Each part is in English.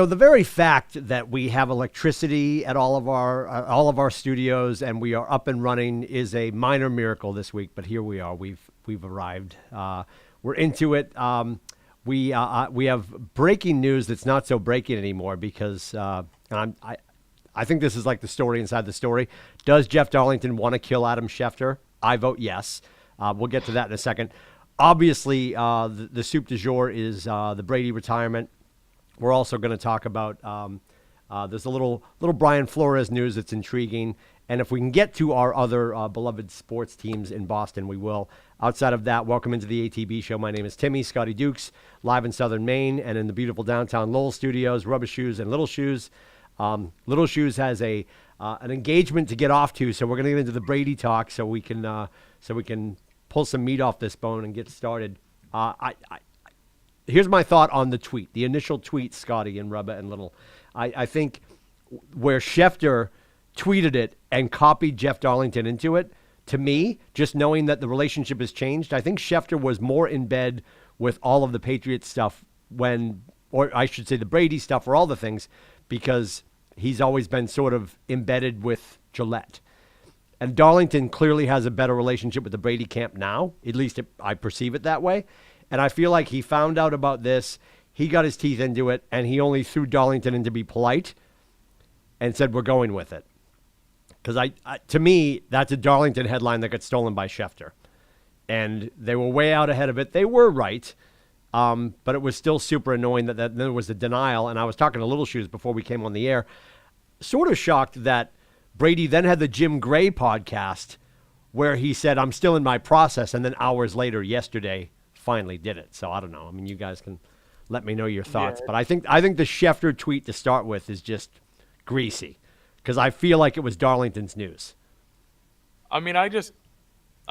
So the very fact that we have electricity at all of our studios and we are up and running is a minor miracle this week. But here we are. We've arrived. We're into it. We have breaking news that's not so breaking anymore because I think this is like the story inside the story. Does Jeff Darlington want to kill Adam Schefter? I vote yes. We'll get to that in a second. Obviously, the soup du jour is the Brady retirement. We're also going to talk about there's a little Brian Flores news that's intriguing. And if we can get to our other beloved sports teams in Boston, we will. Outside of that, welcome into the ATB show. My name is Timmy, Scotty Dukes, live in Southern Maine and in the beautiful downtown Lowell studios, Rubba Shoes and Little Shoes. Little Shoes has an engagement to get off to, so we're going to get into the Brady talk so we can pull some meat off this bone and get started. Here's my thought on the tweet, the initial tweet, Scotty and Rubba and Little. I think where Schefter tweeted it and copied Jeff Darlington into it, to me, just knowing that the relationship has changed, I think Schefter was more in bed with all of the Patriots stuff or I should say the Brady stuff or all the things, because he's always been sort of embedded with Gillette. And Darlington clearly has a better relationship with the Brady camp now. At least I perceive it that way. And I feel like he found out about this, he got his teeth into it, and he only threw Darlington in to be polite and said, we're going with it. Because to me, that's a Darlington headline that got stolen by Schefter. And they were way out ahead of it. They were right, but it was still super annoying that there was a denial. And I was talking to Little Shoes before we came on the air, sort of shocked that Brady then had the Jim Gray podcast where he said, I'm still in my process. And then hours later, yesterday, finally did it. So I don't know. I mean, you guys can let me know your thoughts. Yeah. But I think the Schefter tweet to start with is just greasy because I feel like it was Darlington's news. I mean, I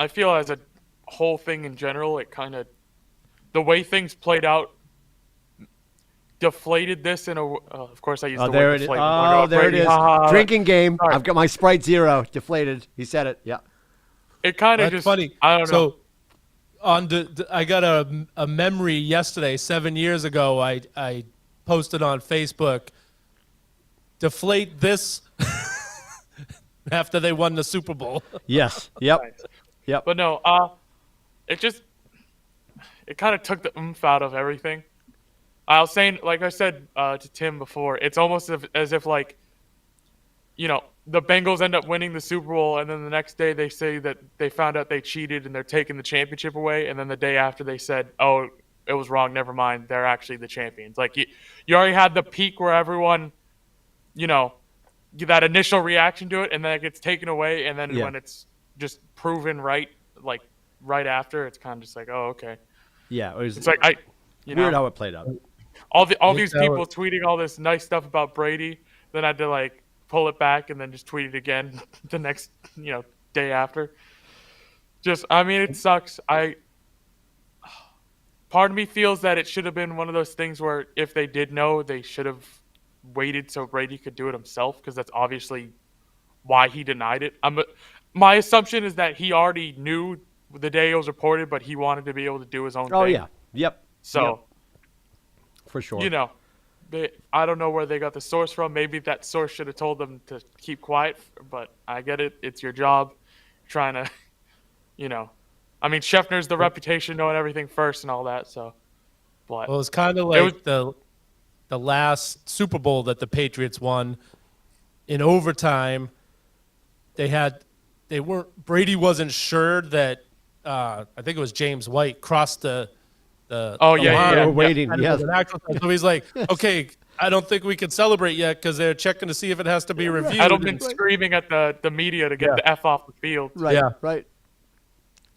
feel as a whole thing in general, it kind of, the way things played out deflated this in a, of course I used the word deflated. There it is. Drinking game. Sorry. I've got my Sprite Zero. Deflated. He said it. Yeah. It kind of just, funny. I don't know. I got a memory yesterday, 7 years ago. I posted on Facebook, deflate this after they won the Super Bowl. Yes. Yep. Yep. But no, it kind of took the oomph out of everything. I was saying, like I said to Tim before, it's almost as if like, you know, the Bengals end up winning the Super Bowl, and then the next day they say that they found out they cheated and they're taking the championship away, and then the day after they said, oh, it was wrong, never mind, they're actually the champions. Like, you already had the peak where everyone, you know, that initial reaction to it, and then it gets taken away, and then when it's just proven right, like, right after, it's kind of just like, oh, okay. Yeah, it's like, weird how it played out. All these people tweeting all this nice stuff about Brady, then I had to, like, pull it back and then just tweet it again the next, you know, day after. Just, I mean, it sucks. Part of me feels that it should have been one of those things where if they did know, they should have waited so Brady could do it himself, because that's obviously why he denied it. My assumption is that he already knew the day it was reported, but he wanted to be able to do his own thing. Oh, yeah. Yep. So, yep. For sure. You know. I don't know where they got the source from. Maybe that source should have told them to keep quiet, but I get it. It's your job. You're trying to, you know. I mean, Schefter's the reputation, knowing everything first and all that. So, but well, it's kind of like the last Super Bowl that the Patriots won in overtime. Brady wasn't sure that I think it was James White crossed the we're waiting. Yes. So he's like, okay, I don't think we can celebrate yet because they're checking to see if it has to be reviewed. Edelman screaming at the media to get the F off the field. Right. Yeah. Right.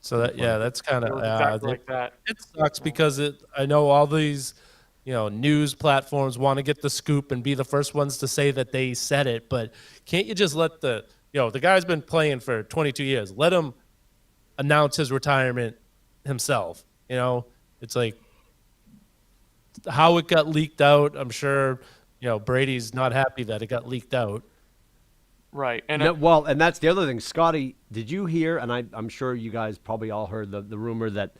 So that's kind of exactly like that. It sucks because I know all these, you know, news platforms want to get the scoop and be the first ones to say that they said it, but can't you just let the guy's been playing for 22 years. Let him announce his retirement himself, you know? It's like how it got leaked out. I'm sure, you know, Brady's not happy that it got leaked out. Right. And and that's the other thing. Scotty, did you hear, and I'm sure you guys probably all heard the rumor that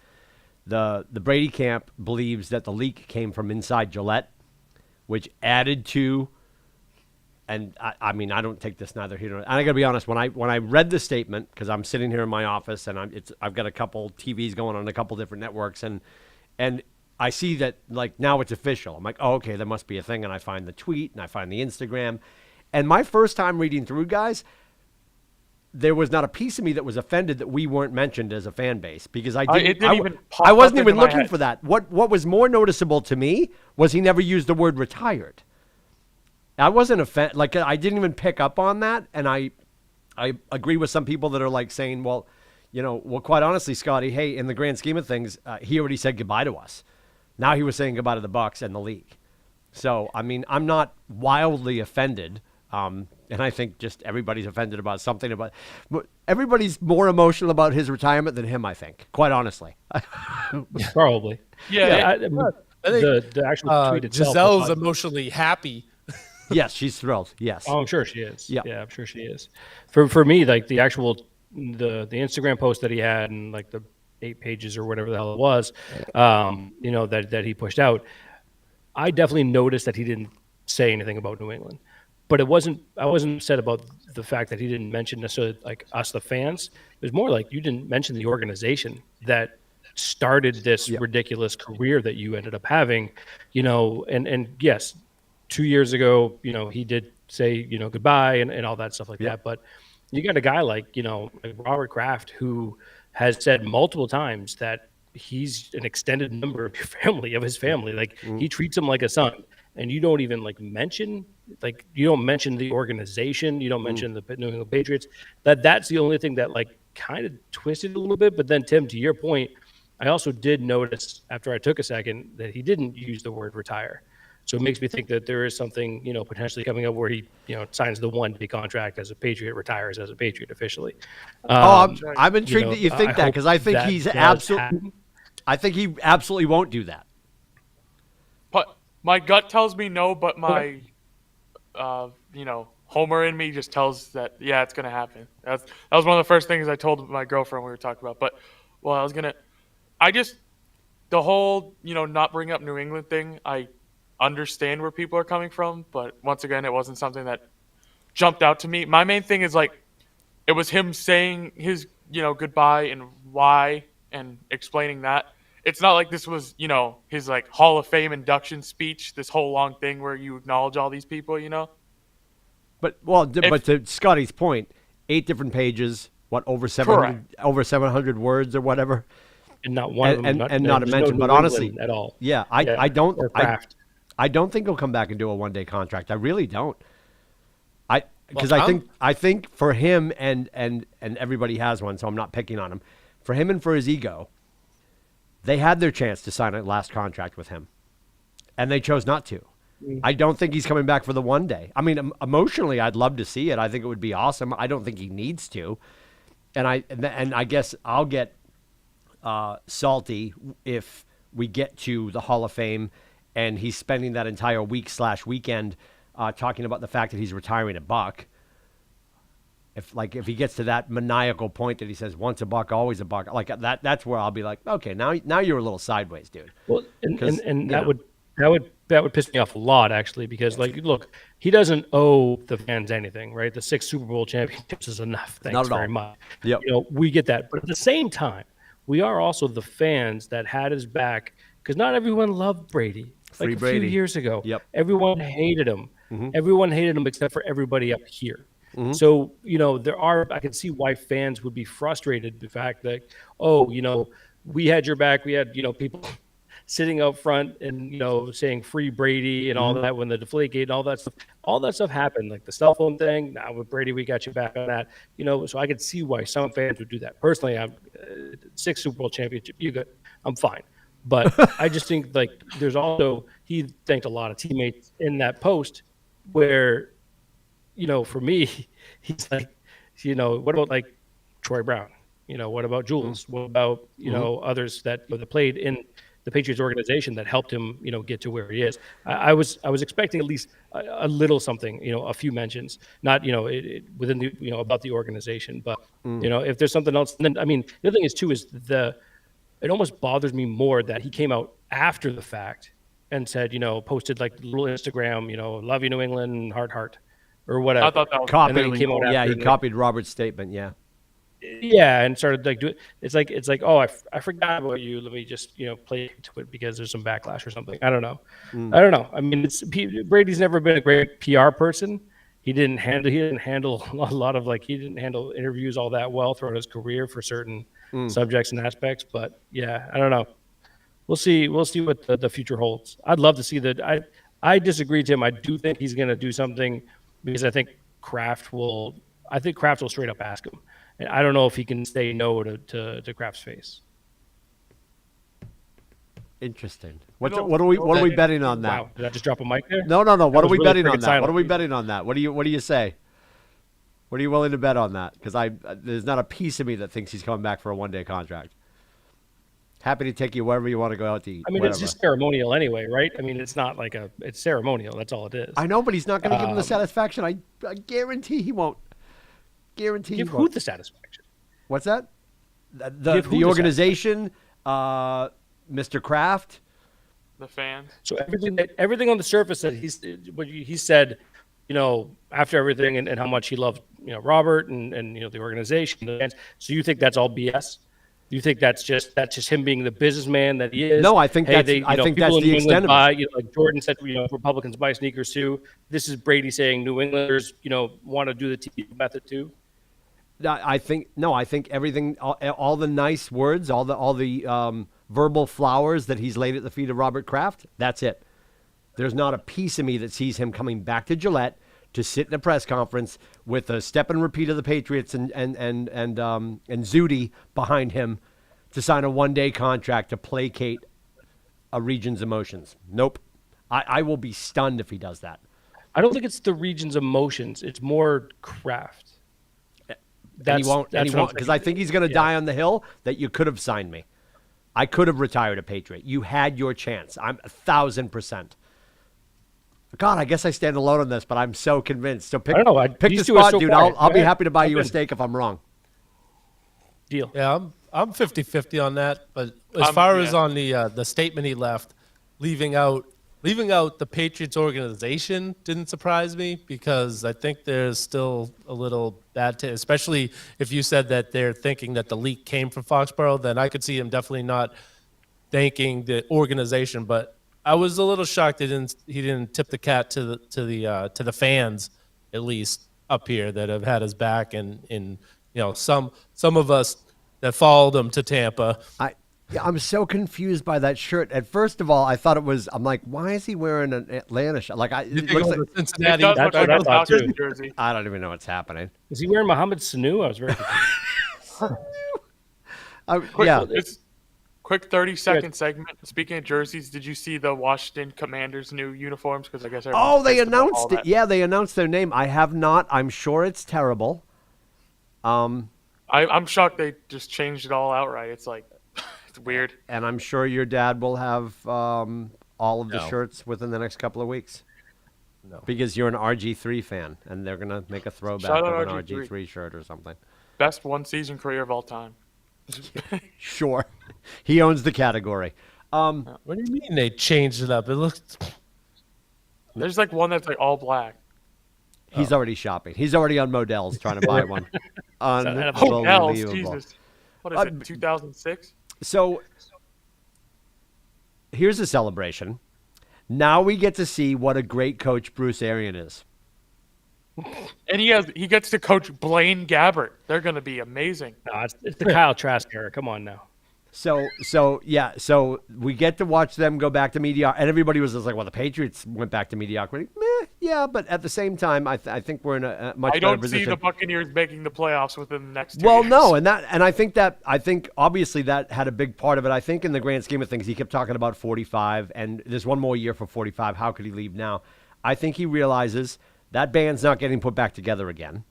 the Brady camp believes that the leak came from inside Gillette, which added to. And I mean, I don't take this neither here. And I got to be honest, when I read the statement, because I'm sitting here in my office and I've got a couple TVs going on a couple different networks, and I see that like now it's official. I'm like, oh, okay, there must be a thing. And I find the tweet and I find the Instagram. And my first time reading through, guys, there was not a piece of me that was offended that we weren't mentioned as a fan base, because I wasn't even looking for that. What was more noticeable to me was he never used the word retired. I wasn't offended. Like, I didn't even pick up on that. And I agree with some people that are like saying, well, quite honestly, Scotty, hey, in the grand scheme of things, he already said goodbye to us. Now he was saying goodbye to the Bucks and the league. So, I mean, I'm not wildly offended. And I think just everybody's offended about something. But everybody's more emotional about his retirement than him, I think, quite honestly. Probably. Yeah. I think the actual tweet itself. Giselle's emotionally happy. Yes, she's thrilled. Yes. Oh, I'm sure she is. Yeah. Yeah, I'm sure she is. For me, like the actual the Instagram post that he had and like the 8 pages or whatever the hell it was, that he pushed out, I definitely noticed that he didn't say anything about New England. But I wasn't upset about the fact that he didn't mention necessarily like us, the fans. It was more like you didn't mention the organization that started this ridiculous career that you ended up having, and yes, 2 years ago, he did say, goodbye and all that stuff like that. But you got a guy like Robert Kraft, who has said multiple times that he's an extended member of your family, of his family. Like he treats him like a son. And you don't even mention the organization. You don't mention the New England Patriots. That's the only thing that kind of twisted a little bit. But then, Tim, to your point, I also did notice after I took a second that he didn't use the word retire. So it makes me think that there is something, potentially coming up where he, signs the one-day contract as a Patriot, retires as a Patriot officially. I'm intrigued that you think that, because I think he's absolutely. I think he absolutely won't do that. But my gut tells me no, but my, Homer in me just tells that it's gonna happen. That was one of the first things I told my girlfriend we were talking about. But the whole not bring up New England thing. I understand where people are coming from, but once again, it wasn't something that jumped out to me. My main thing is it was him saying his goodbye and why and explaining that. It's not like this was his Hall of Fame induction speech, this whole long thing where you acknowledge all these people. But to Scotty's point, 8 different pages, over 700 words or whatever, and not one of them, not a mention. But honestly, at all, I don't think he'll come back and do a one-day contract. I really don't. I think for him and everybody has one, so I'm not picking on him. For him and for his ego, they had their chance to sign a last contract with him, and they chose not to. I don't think he's coming back for the one day. I mean, emotionally, I'd love to see it. I think it would be awesome. I don't think he needs to. And I guess I'll get salty if we get to the Hall of Fame and he's spending that entire week/weekend talking about the fact that he's retiring a Buck. If he gets to that maniacal point that he says once a Buck, always a Buck, that's where I'll be like, okay, now you're a little sideways, dude. Well, and that would piss me off a lot, actually, because look, he doesn't owe the fans anything, right? The 6 Super Bowl championships is enough. Thanks very much. Yep. We get that, but at the same time, we are also the fans that had his back, because not everyone loved Brady. Free Brady. A few years ago, yep, everyone hated him. Mm-hmm. Everyone hated him except for everybody up here. Mm-hmm. So, I can see why fans would be frustrated the fact that, we had your back. We had, people sitting up front and, saying free Brady and all that when the Deflategate and all that stuff happened, like the cell phone thing. Now with Brady, we got you back on that, so I could see why some fans would do that. Personally, I'm 6 Super Bowl championship. You good. I'm fine. But I just think there's also, he thanked a lot of teammates in that post where, for me, he's like, what about Troy Brown? What about Jules? What about, others that played in the Patriots organization that helped him, get to where he is? I was expecting at least a little something, a few mentions, not, within the, about the organization. But, if there's something else, then, I mean, the other thing is too, is it almost bothers me more that he came out after the fact and said, posted like little Instagram, love you New England, heart, or I whatever. thought that was Copied, then he came out yeah, after he the- copied Robert's statement. Yeah. Yeah, and started like doing. It's like oh, I forgot about you. Let me just play to it because there's some backlash or something. I don't know. I don't know. I mean, Brady's never been a great PR person. He didn't handle a lot of he didn't handle interviews all that well throughout his career for certain subjects and aspects. But yeah, I don't know. We'll see. We'll see what the future holds. I'd love to see that. I disagree, Tim. I do think he's going to do something because I think Kraft will straight up ask him. And I don't know if he can say no to Kraft's face. Interesting. What are we betting on that? Wow, did I just drop a mic there? No. What are was we really betting on freaking that? silent. What are we betting on that? What do you say? What are you willing to bet on that? Because there's not a piece of me that thinks he's coming back for a one-day contract. Happy to take you wherever you want to go out to eat. I mean, whatever. it's just ceremonial anyway, right? I mean, it's not it's ceremonial. That's all it is. I know, but he's not going to give him the satisfaction. I guarantee he won't. Guarantee Give he who won't. the satisfaction? What's that? Give who The the organization, Mr. Kraft. the fans. So everything on the surface that he said, after everything and how much he loved, Robert and the organization, the fans. So you think that's all BS? You think that's just him being the businessman that he is? No, I think that's I think people that's in the New extent England of buy, it. like Jordan said, Republicans buy sneakers too. This is Brady saying New Englanders, want to do the TV method too. I think everything, all the nice words, all the verbal flowers that he's laid at the feet of Robert Kraft. That's it. There's not a piece of me that sees him coming back to Gillette to sit in a press conference with a step and repeat of the Patriots and Zudi behind him to sign a one-day contract to placate a region's emotions. Nope. I will be stunned if he does that. I don't think it's the region's emotions. It's more Kraft. And he won't, because I think he's going to die on the hill that you could have signed me. I could have retired a Patriot. You had your chance. I'm 1,000%. God, I guess I stand alone on this, but I'm so convinced. So pick, I don't know. pick These the two are spot, so dude. quiet. I'll Go be ahead. happy to buy you a Jump in. steak if I'm wrong. Deal. Yeah, I'm 50-50 on that. But as far as yeah. on the statement he left, leaving out the Patriots organization didn't surprise me because I think there's still a little bad taste, especially if you said that they're thinking that the leak came from Foxborough, then I could see him definitely not thanking the organization. But I was a little shocked he didn't tip the cat to the fans, at least up here, that have had his back, and some of us that followed him to Tampa. I'm so confused by that shirt. And first of all, I thought it was. I'm like, why is he wearing an Atlanta shirt? You It think looks it like, was a It Cincinnati? does That's look what like I a thought, too. Falcons jersey. I don't even know what's happening. Is he wearing Mohamed Sanu? I was very confused. Yeah, It's quick 30-second segment. Speaking of jerseys, did you see the Washington Commanders' new uniforms? Because I guess Oh, they everyone's pissed about all announced it. that. Yeah, they announced their name. I have not. I'm sure it's terrible. I'm shocked they just changed it all outright. It's like it's weird. And I'm sure your dad will have all of the No. shirts within the next couple of weeks. No. Because you're an RG3 fan, and they're gonna make a throwback Shout out of an RG3. RG3 shirt or something. Best one-season career of all time. Sure, he owns the category. What do you mean they changed it up? It looks. There's like one that's like all black. He's already shopping. He's already on Modell's trying to buy one. Oh, Unbelievable. hell, Jesus. What is it, 2006? So here's a celebration. Now we get to see what a great coach Bruce Arian is. And he gets to coach Blaine Gabbert. They're going to be amazing. No, it's the Kyle Trask era. Come on now. So we get to watch them go back to mediocrity, and everybody was just like, "Well, the Patriots went back to mediocrity." Meh, yeah, but at the same time, I think we're in a much I better don't position. see the Buccaneers making the playoffs within the next 2 Well, years. no, and I think obviously that had a big part of it. I think in the grand scheme of things, he kept talking about 45, and there's one more year for 45. How could he leave now? I think he realizes that band's not getting put back together again.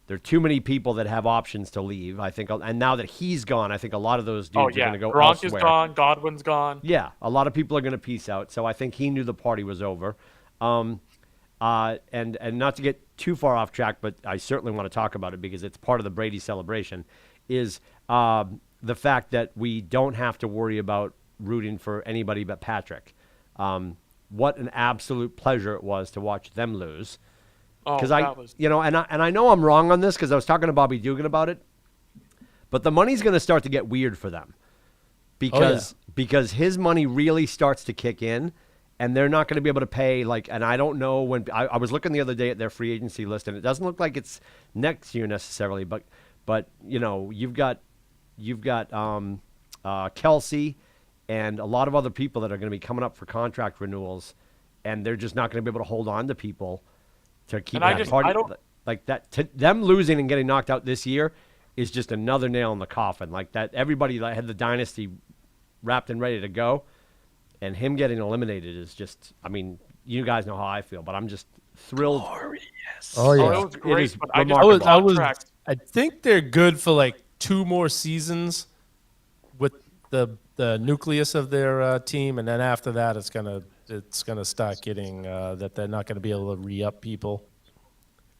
There are too many people that have options to leave. I think, and now that he's gone, I think a lot of those dudes are going to go Gronk elsewhere. is gone. Godwin's gone. Yeah, a lot of people are going to peace out. So I think he knew the party was over. And not to get too far off track, but I certainly want to talk about it because it's part of the Brady celebration, is the fact that we don't have to worry about rooting for anybody but Patrick. what an absolute pleasure it was to watch them lose. Oh, Because that was and I know I'm wrong on this because I was talking to Bobby Dugan about it, but the money's going to start to get weird for them because his money really starts to kick in, and they're not going to be able to pay and I don't know when I was looking the other day at their free agency list, and it doesn't look like it's next year necessarily, but you've got Kelsey and a lot of other people that are going to be coming up for contract renewals, and they're just not going to be able to hold on to people to keep And that party like that. Them losing and getting knocked out this year is just another nail in the coffin. Like that, everybody that had the dynasty wrapped and ready to go, and him getting eliminated is just. I mean, you guys know how I feel, but I'm just thrilled. Oh yeah. it was great. is But I remarkable. I think they're good for like 2 more seasons with the nucleus of their team, and then after that, it's gonna start getting that they're not gonna be able to re-up people.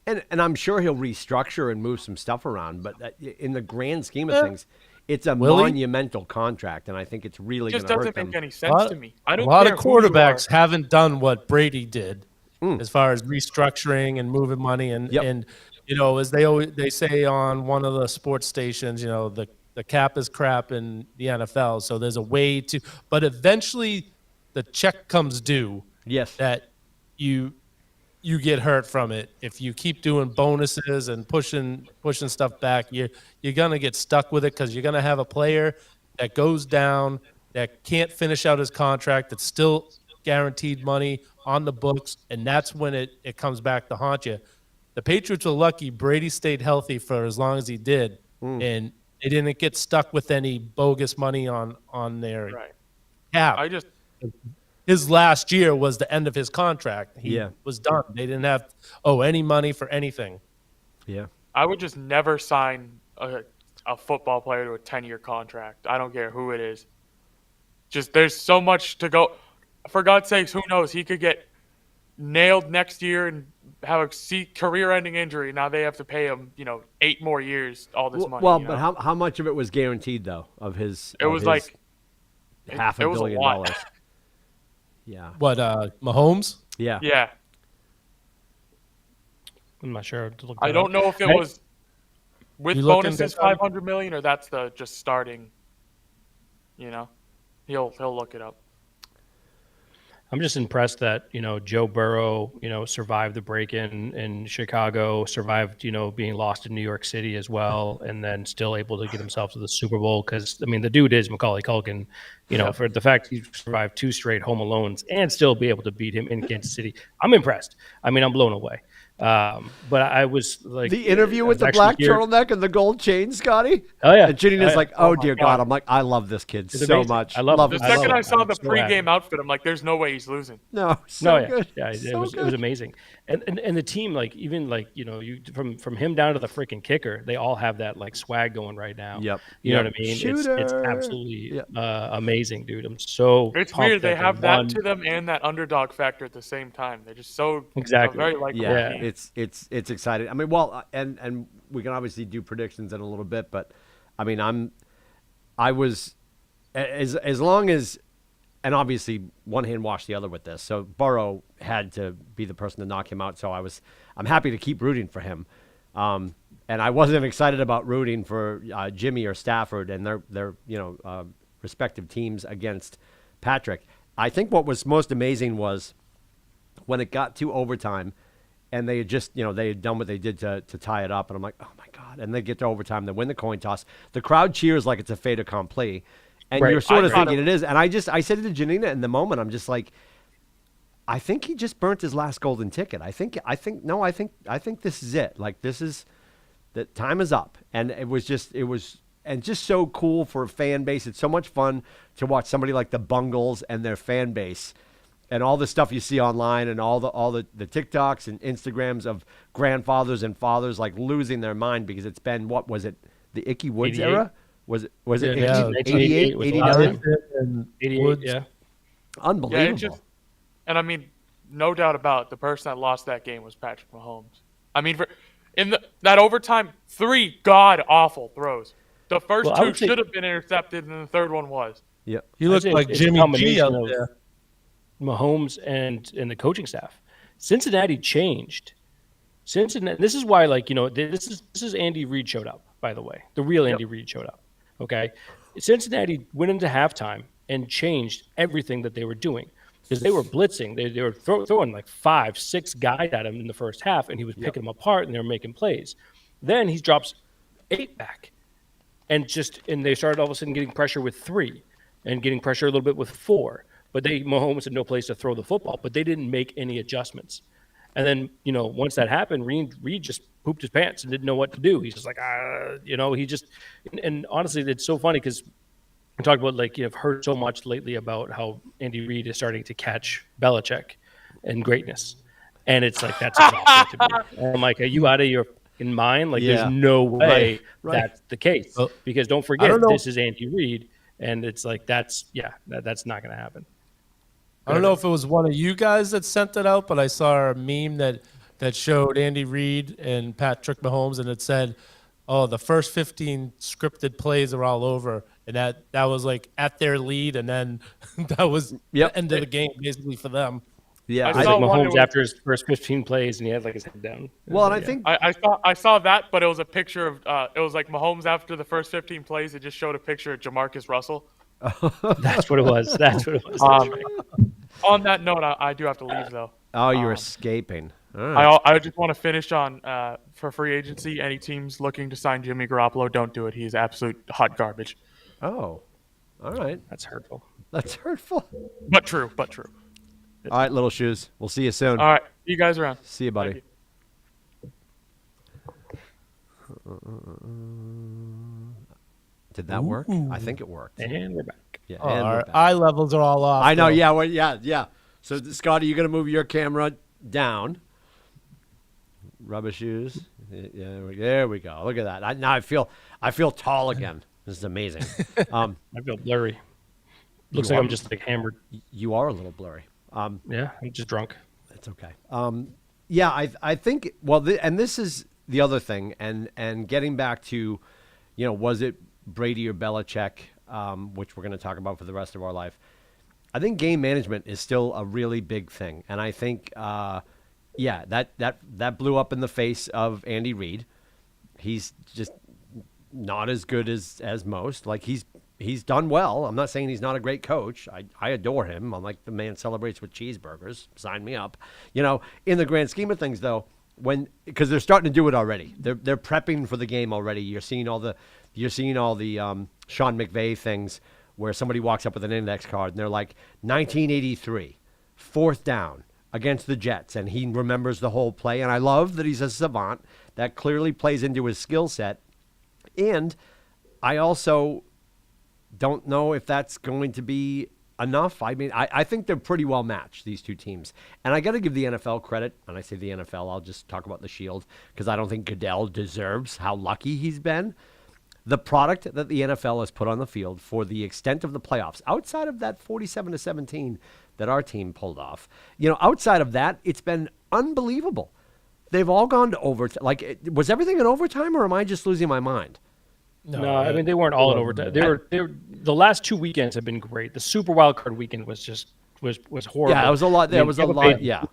And I'm sure he'll restructure and move some stuff around, but in the grand scheme of things, it's a Will he? monumental contract, and I think it's really It going just to hurt doesn't them. make any sense to me. I don't A lot care of who you quarterbacks are. haven't done what Brady did as far as restructuring and moving money and as they say on one of the sports stations, the cap is crap in the NFL, so there's a way to, but eventually the check comes due. Yes. That you get hurt from it if you keep doing bonuses and pushing stuff back. You're gonna get stuck with it because you're gonna have a player that goes down that can't finish out his contract that's still guaranteed money on the books, and that's when it comes back to haunt you. The Patriots were lucky Brady stayed healthy for as long as he did, and they didn't get stuck with any bogus money on their Right. cap. I just His last year was the end of his contract. He Yeah. was done. They didn't have any money for anything. Yeah. I would just never sign a football player to a 10-year contract. I don't care who it is. Just there's so much to go. For God's sakes, who knows? He could get nailed next year and have a career-ending injury. Now they have to pay him, 8 more years, all this money. Well, but how much of it was guaranteed though? Of his, It was his like half it $1 was a billion lot. dollars. Yeah. What, Mahomes? Yeah. Yeah. I'm not sure. To look I that don't up. know if it was with You looking bonuses at that? 500 million or that's the just starting. He'll look it up. I'm just impressed that Joe Burrow survived the break-in in Chicago, survived being lost in New York City as well, and then still able to get himself to the Super Bowl. Because the dude is Macaulay Culkin. For the fact he survived 2 straight home alones and still be able to beat him in Kansas City, I'm impressed. I'm blown away. But I was like The interview I with was the actually black here- turnock and the gold chain, Scotty. Oh yeah, And Janine is like, Oh "Oh my dear God. God!" I'm like, "I love this kid It's so amazing. much. I love The it. him I love second so I much. saw I'm the so pregame happy. outfit, I'm like, there's no way he's losing. No, so No, yeah, good. yeah, So it was good. amazing, and the team you from him down to the freaking kicker, they all have that swag going right now. Yep. You know Yep. what I mean? It's Shooter. absolutely Yep. Amazing, dude. I'm so It's pumped weird. They have won. that to them and that underdog factor at the same time. They're just so Exactly. very likable. Yeah, team. it's exciting. I mean, well, and we can obviously do predictions in a little bit, but I mean, I was as long as, and obviously one hand washed the other with this. So Burrow had to be the person to knock him out. So I'm happy to keep rooting for him. And I wasn't excited about rooting for Jimmy or Stafford and their respective teams against Patrick. I think what was most amazing was when it got to overtime and they had just, they had done what they did to tie it up. And I'm like, oh my God. And they get to overtime, they win the coin toss. The crowd cheers like it's a fait accompli. And Right. you're sort of I thought thinking it is. And I said it to Janina in the moment. I'm just like, I think he just burnt his last golden ticket. I think this is it. Like the time is up. And it was just so cool for a fan base. It's so much fun to watch somebody like the Bungles and their fan base and all the stuff you see online and all the TikToks and Instagrams of grandfathers and fathers like losing their mind because it's been, what was it? The Icky Woods 88? era? Was it Yeah, 88, with 89? And 88, Woods. yeah. Unbelievable. And I mean, no doubt about it, the person that lost that game was Patrick Mahomes. I mean, that overtime, 3 god awful throws. The first Well, I 2 would say- should have been intercepted, and the third one was. Yep. He looked I'd say like it's a Jimmy G combination out of- there. Mahomes and the coaching staff. Cincinnati changed. Cincinnati. This is why, this is Andy Reid showed up. By the way, the real Andy Reid showed up. Okay, Cincinnati went into halftime and changed everything that they were doing because they were blitzing. They were throwing like 5-6 guys at him in the first half, and he was picking them apart, and they were making plays. Then he drops 8 back, and they started all of a sudden getting pressure with 3, and getting pressure a little bit with 4. But Mahomes had no place to throw the football, but they didn't make any adjustments. And then, once that happened, Reid just pooped his pants and didn't know what to do. He's just like, he just – and honestly, it's so funny because I talked about, I've heard so much lately about how Andy Reid is starting to catch Belichick and greatness. And it's like, that's exhausting to me. And I'm like, are you out of your fucking mind? There's no way that's the case. Because don't forget, this is Andy Reid. And it's like, that's not going to happen. I don't know if it was one of you guys that sent it out, but I saw a meme that showed Andy Reid and Patrick Mahomes, and it said, "Oh, the first 15 scripted plays are all over," and that was at their lead, and then that was the end of the game basically for them. Yeah, I saw Mahomes after his first 15 plays, and he had his head down. Well, and I think I saw that, but it was a picture of it was Mahomes after the first 15 plays. It just showed a picture of Jamarcus Russell. That's what it was. That's what it was. On that note, I do have to leave though. Oh, you're escaping. All right. I just want to finish on for free agency. Any teams looking to sign Jimmy Garoppolo, don't do it. He's absolute hot garbage. Oh, all right. That's hurtful. That's hurtful. But true. All right, Little Shoes. We'll see you soon. All right, see you guys around. See you, buddy. Did that work? I think it worked. And we're back. Yeah, our eye levels are all off. I know. Though. Yeah. Well, yeah. So, Scotty, you're gonna move your camera down. Rubba Shoes. Yeah, there we go. Look at that. Now I feel tall again. This is amazing. I feel blurry. Looks like I'm just hammered. You are a little blurry. Yeah, I'm just drunk. That's okay. I think. Well, and this is the other thing, and getting back to, was it Brady or Belichick, which we're going to talk about for the rest of our life. I think game management is still a really big thing, and I think, that blew up in the face of Andy Reid. He's just not as good as most. He's done well. I'm not saying he's not a great coach. I adore him. I'm like, the man celebrates with cheeseburgers. Sign me up. In the grand scheme of things, though, because they're starting to do it already. They're prepping for the game already. You're seeing all the Sean McVay things where somebody walks up with an index card and they're like 1983, 4th down against the Jets, and he remembers the whole play. And I love that he's a savant. That clearly plays into his skill set. And I also don't know if that's going to be enough. I mean, I think they're pretty well matched, these two teams. And I got to give the NFL credit. When I say the NFL, I'll just talk about the Shield, because I don't think Goodell deserves how lucky he's been. The product that the NFL has put on the field for the extent of the playoffs, outside of that 47-17 that our team pulled off, outside of that, it's been unbelievable. They've all gone to overtime. Was everything in overtime, or am I just losing my mind? No, I mean, they weren't all in overtime. They were the last 2 weekends have been great. The Super Wild Card weekend was horrible. Yeah, it was a lot. There was a lot. Yeah,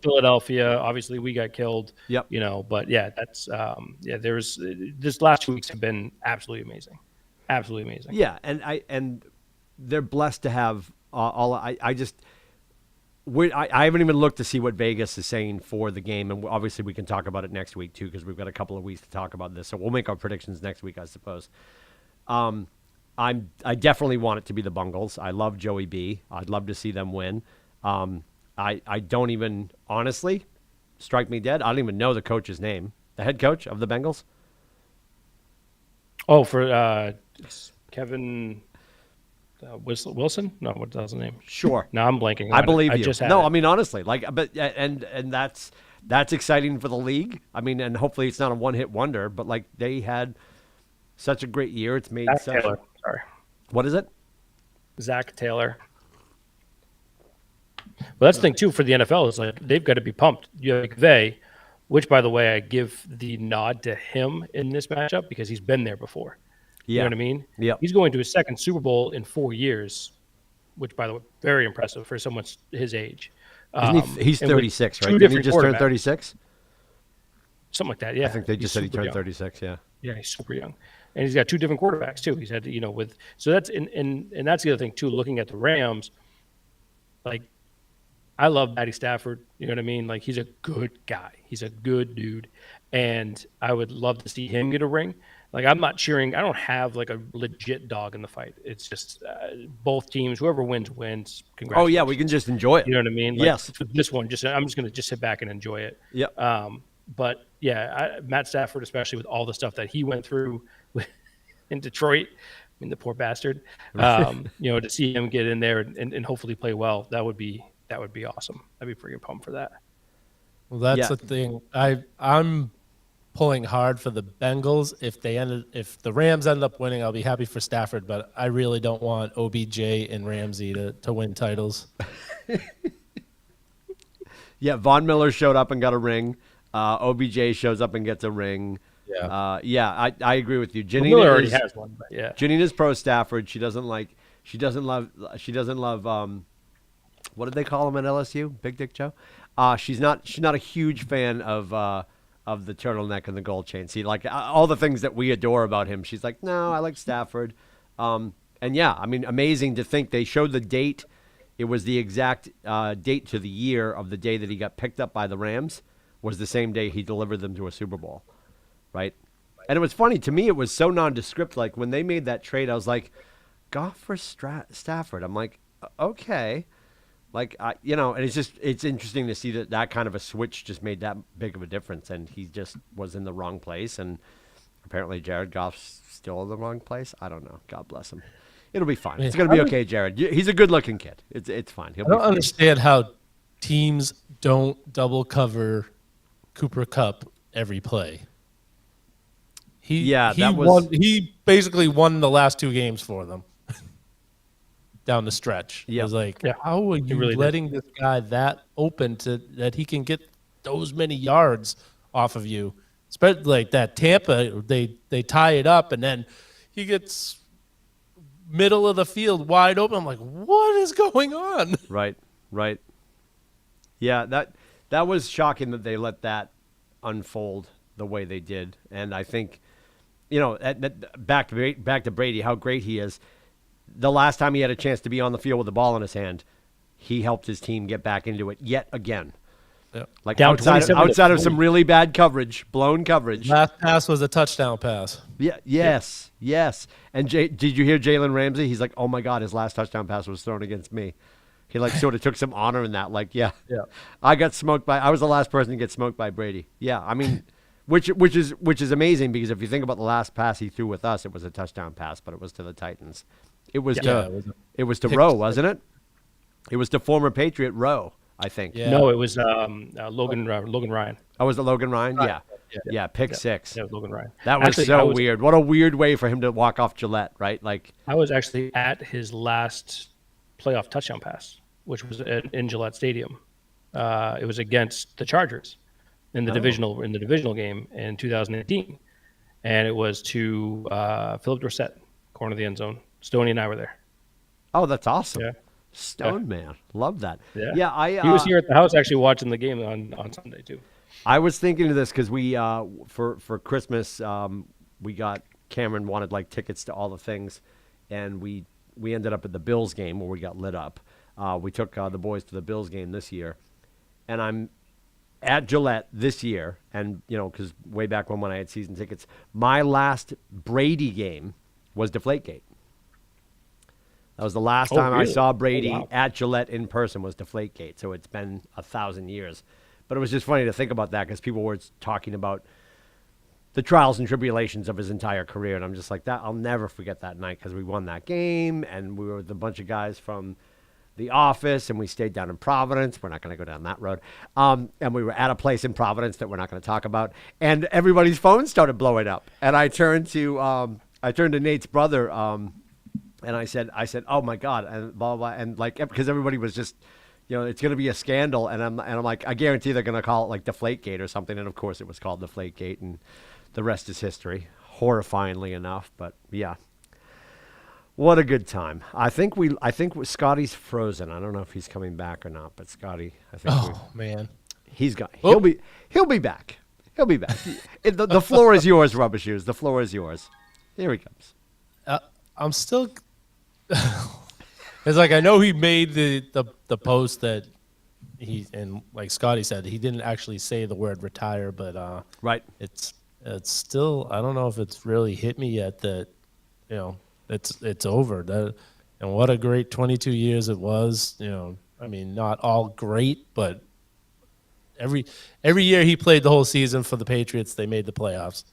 Philadelphia. Obviously, we got killed. Yep. But that's There's this last 2 weeks have been absolutely amazing, absolutely amazing. Yeah, and they're blessed to have all. I haven't even looked to see what Vegas is saying for the game, and obviously we can talk about it next week too, because we've got a couple of weeks to talk about this. So we'll make our predictions next week, I suppose. I definitely want it to be the Bungles. I love Joey B. I'd love to see them win. I don't even, honestly, strike me dead, I don't even know the coach's name. The head coach of the Bengals? Oh, for Kevin Wilson? No, what's his name? Sure. No, I'm blanking. I believe you. No, I mean, honestly, and that's exciting for the league. I mean, and hopefully it's not a one-hit wonder, but they had such a great year. It's made such. Taylor. Sorry. What is it? Zach Taylor. Well, that's the thing too for the NFL is they've got to be pumped. You have McVay, which, by the way, I give the nod to him in this matchup because he's been there before. You know what I mean? Yeah. He's going to his second Super Bowl in 4 years. which by the way, very impressive for someone his age. He's and with 36, right? two Didn't he different just turn quarterbacks. 36? Something like that. Yeah, I think they He's just said he super turned young. 36. Yeah. Yeah, he's super young, and he's got two different quarterbacks too. He's had with so that's and that's the other thing too. Looking at the Rams, like I love Matty Stafford. You know what I mean? Like he's a good guy. He's a good dude, and I would love to see him get a ring. Like I'm not cheering. I don't have like a legit dog in the fight. It's just both teams. Whoever wins wins. Oh Congratulations. yeah, we can just enjoy it. You know what I mean? Like, Yes. For this one, I'm just gonna sit back and enjoy it. Yep. But yeah, Matt Stafford, especially with all the stuff that he went through in Detroit, I mean the poor bastard. To see him get in there and hopefully play well, that would be awesome. I'd be pretty pumped for that. Well, that's Yeah. the thing. I'm pulling hard for the Bengals. If the Rams end up winning, I'll be happy for Stafford, but I really don't want OBJ and Ramsey to win titles. Yeah, Von Miller showed up and got a ring. OBJ shows up and gets a ring. Yeah. I agree with you. Janina Miller already has one, but yeah. Janina's pro Stafford. She doesn't love what did they call him at LSU? Big Dick Joe. She's not a huge fan of the turtleneck and the gold chain. See, like all the things that we adore about him. She's like, no, I like Stafford. And yeah, I mean, amazing to think they showed the date. It was the exact date to the year of the day that he got picked up by the Rams. Was the same day he delivered them to a Super Bowl, right? And it was funny to me. It was so nondescript. Like when they made that trade, I was like, "Goff for Stafford." I'm like, okay, like and it's interesting to see that kind of a switch just made that big of a difference, and he just was in the wrong place, and apparently Jared Goff's still in the wrong place. I don't know. God bless him. It'll be fine. It's gonna be okay, Jared. He's a good-looking kid. It's fine. I don't understand how teams don't double cover Cooper Kupp every play. He basically won the last two games for them down the stretch. Yeah. It was like, how are you really letting this guy that open that he can get those many yards off of you? Especially like that Tampa, they tie it up and then he gets middle of the field wide open. I'm like, what is going on? Right. Yeah, that was shocking that they let that unfold the way they did, and I think, back to Brady, how great he is. The last time he had a chance to be on the field with the ball in his hand, he helped his team get back into it yet again. Yep. Like Down outside of some really bad coverage, blown coverage. Last pass was a touchdown pass. Yeah. Yes. And did you hear Jalen Ramsey? He's like, oh my God, his last touchdown pass was thrown against me. He like sort of took some honor in that. Like, yeah. I was the last person to get smoked by Brady. Yeah. I mean, which is amazing because if you think about the last pass he threw with us, it was a touchdown pass, but it was to the Titans. It was to Rowe, wasn't it? It was to former Patriot Rowe, I think. Yeah. No, it was Logan Ryan. Oh, was it Logan Ryan? Yeah. Pick six. Yeah, it was Logan Ryan. That was Actually, weird. What a weird way for him to walk off Gillette, right? Like I was actually at his last playoff touchdown pass, which was in Gillette Stadium. It was against the Chargers in the divisional game in 2018, and it was to Philip Dorsett, corner of the end zone. Stoney and I were there. Oh, that's awesome. Yeah. Stone man. Love that. Yeah. Yeah, he was here at the house actually watching the game on Sunday too. I was thinking of this because we for Christmas we got Cameron wanted like tickets to all the things, and we ended up at the Bills game where we got lit up. We took the boys to the Bills game this year, and I'm at Gillette this year, and because way back when I had season tickets, my last Brady game was Deflategate. That was the last time really? I saw Brady Wow. at Gillette in person was Deflategate. So it's been 1,000 years. But it was just funny to think about that because people were talking about the trials and tribulations of his entire career. And I'm just like, I'll never forget that night because we won that game. And we were with a bunch of guys from The Office, and we stayed down in Providence. We're not going to go down that road. And we were at a place in Providence that we're not going to talk about. And everybody's phones started blowing up. And I turned to Nate's brother, and I said, oh my God, and blah, blah, and like, because everybody was just, it's going to be a scandal. And I'm like, I guarantee they're going to call it like Deflategate or something. And of course it was called Deflategate, and the rest is history, horrifyingly enough. But yeah. What a good time. I think Scotty's frozen. I don't know if he's coming back or not, but Scotty, I think Oh man. he's got. Oh. He'll be back. He'll be back. The floor is yours, Rubba Shoes. The floor is yours. Here he comes. I'm still. It's like I know he made the post that and like Scotty said, he didn't actually say the word retire, but Right. it's still, I don't know if it's really hit me yet that it's over. And what a great 22 years it was. I mean, not all great, but every year he played the whole season for the Patriots, they made the playoffs.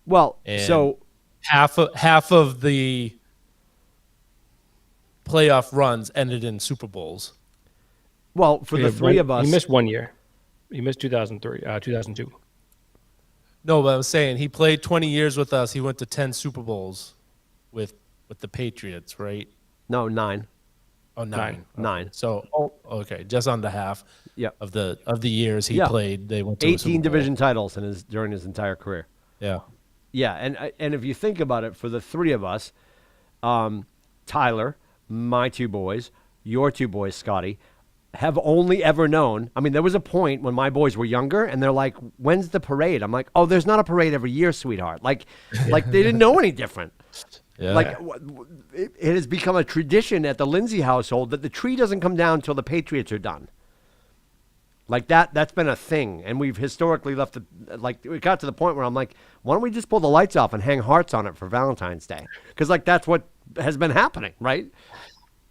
Well, And so half of the playoff runs ended in Super Bowls. for the three of us, He missed 1 year. He missed 2002. No, but I was saying he played 20 years with us. He went to 10 Super Bowls with the Patriots, right? no 9. Oh, nine. Nine. So, okay, just under half Yep. of the years he Yeah. played, they went to a Super 18 Bowl. division titles during his entire career. Yeah. Yeah, and if you think about it, for the three of us, Tyler, my two boys, your two boys, Scotty, have only ever known. I mean, there was a point when my boys were younger, and they're like, "When's the parade?" I'm like, "Oh, there's not a parade every year, sweetheart." Like they didn't know any different. Yeah. Like it has become a tradition at the Lindsay household that the tree doesn't come down until the Patriots are done. Like that's been a thing, and we've historically left it. Like it got to the point where I'm like, why don't we just pull the lights off and hang hearts on it for Valentine's Day? Because like that's what has been happening, right?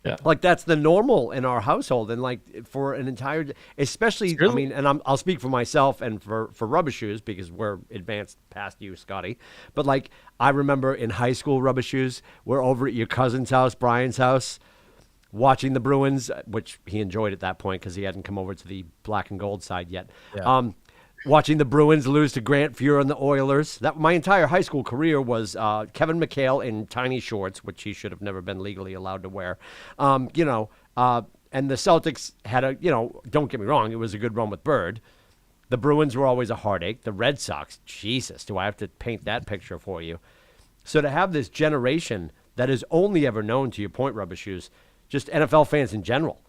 Yeah. Like that's the normal in our household, and like for an entire, especially, I mean, and I'll speak for myself and for Rubba Shoes because we're advanced past you, Scotty. But like I remember in high school, Rubba Shoes, we're over at your cousin's house, Brian's house, watching the Bruins, which he enjoyed at that point because he hadn't come over to the black and gold side yet. Yeah. Watching the Bruins lose to Grant Fuhr and the Oilers. That my entire high school career was Kevin McHale in tiny shorts, which he should have never been legally allowed to wear. And the Celtics had don't get me wrong, it was a good run with Bird. The Bruins were always a heartache. The Red Sox, Jesus, do I have to paint that picture for you? So to have this generation that is only ever known, to your point, Rubber Shoes, just NFL fans in general,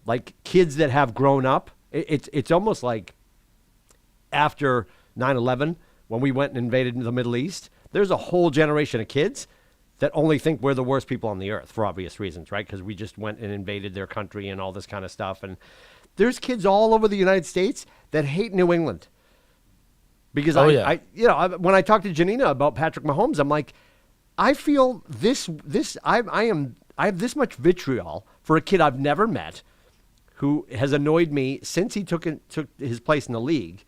like kids that have grown up, it's almost like after 9/11, when we went and invaded the Middle East, there's a whole generation of kids that only think we're the worst people on the earth for obvious reasons, right? Because we just went and invaded their country and all this kind of stuff. And there's kids all over the United States that hate New England. Because when I talk to Janina about Patrick Mahomes, I'm like, I feel I have this much vitriol for a kid I've never met who has annoyed me since he took his place in the league.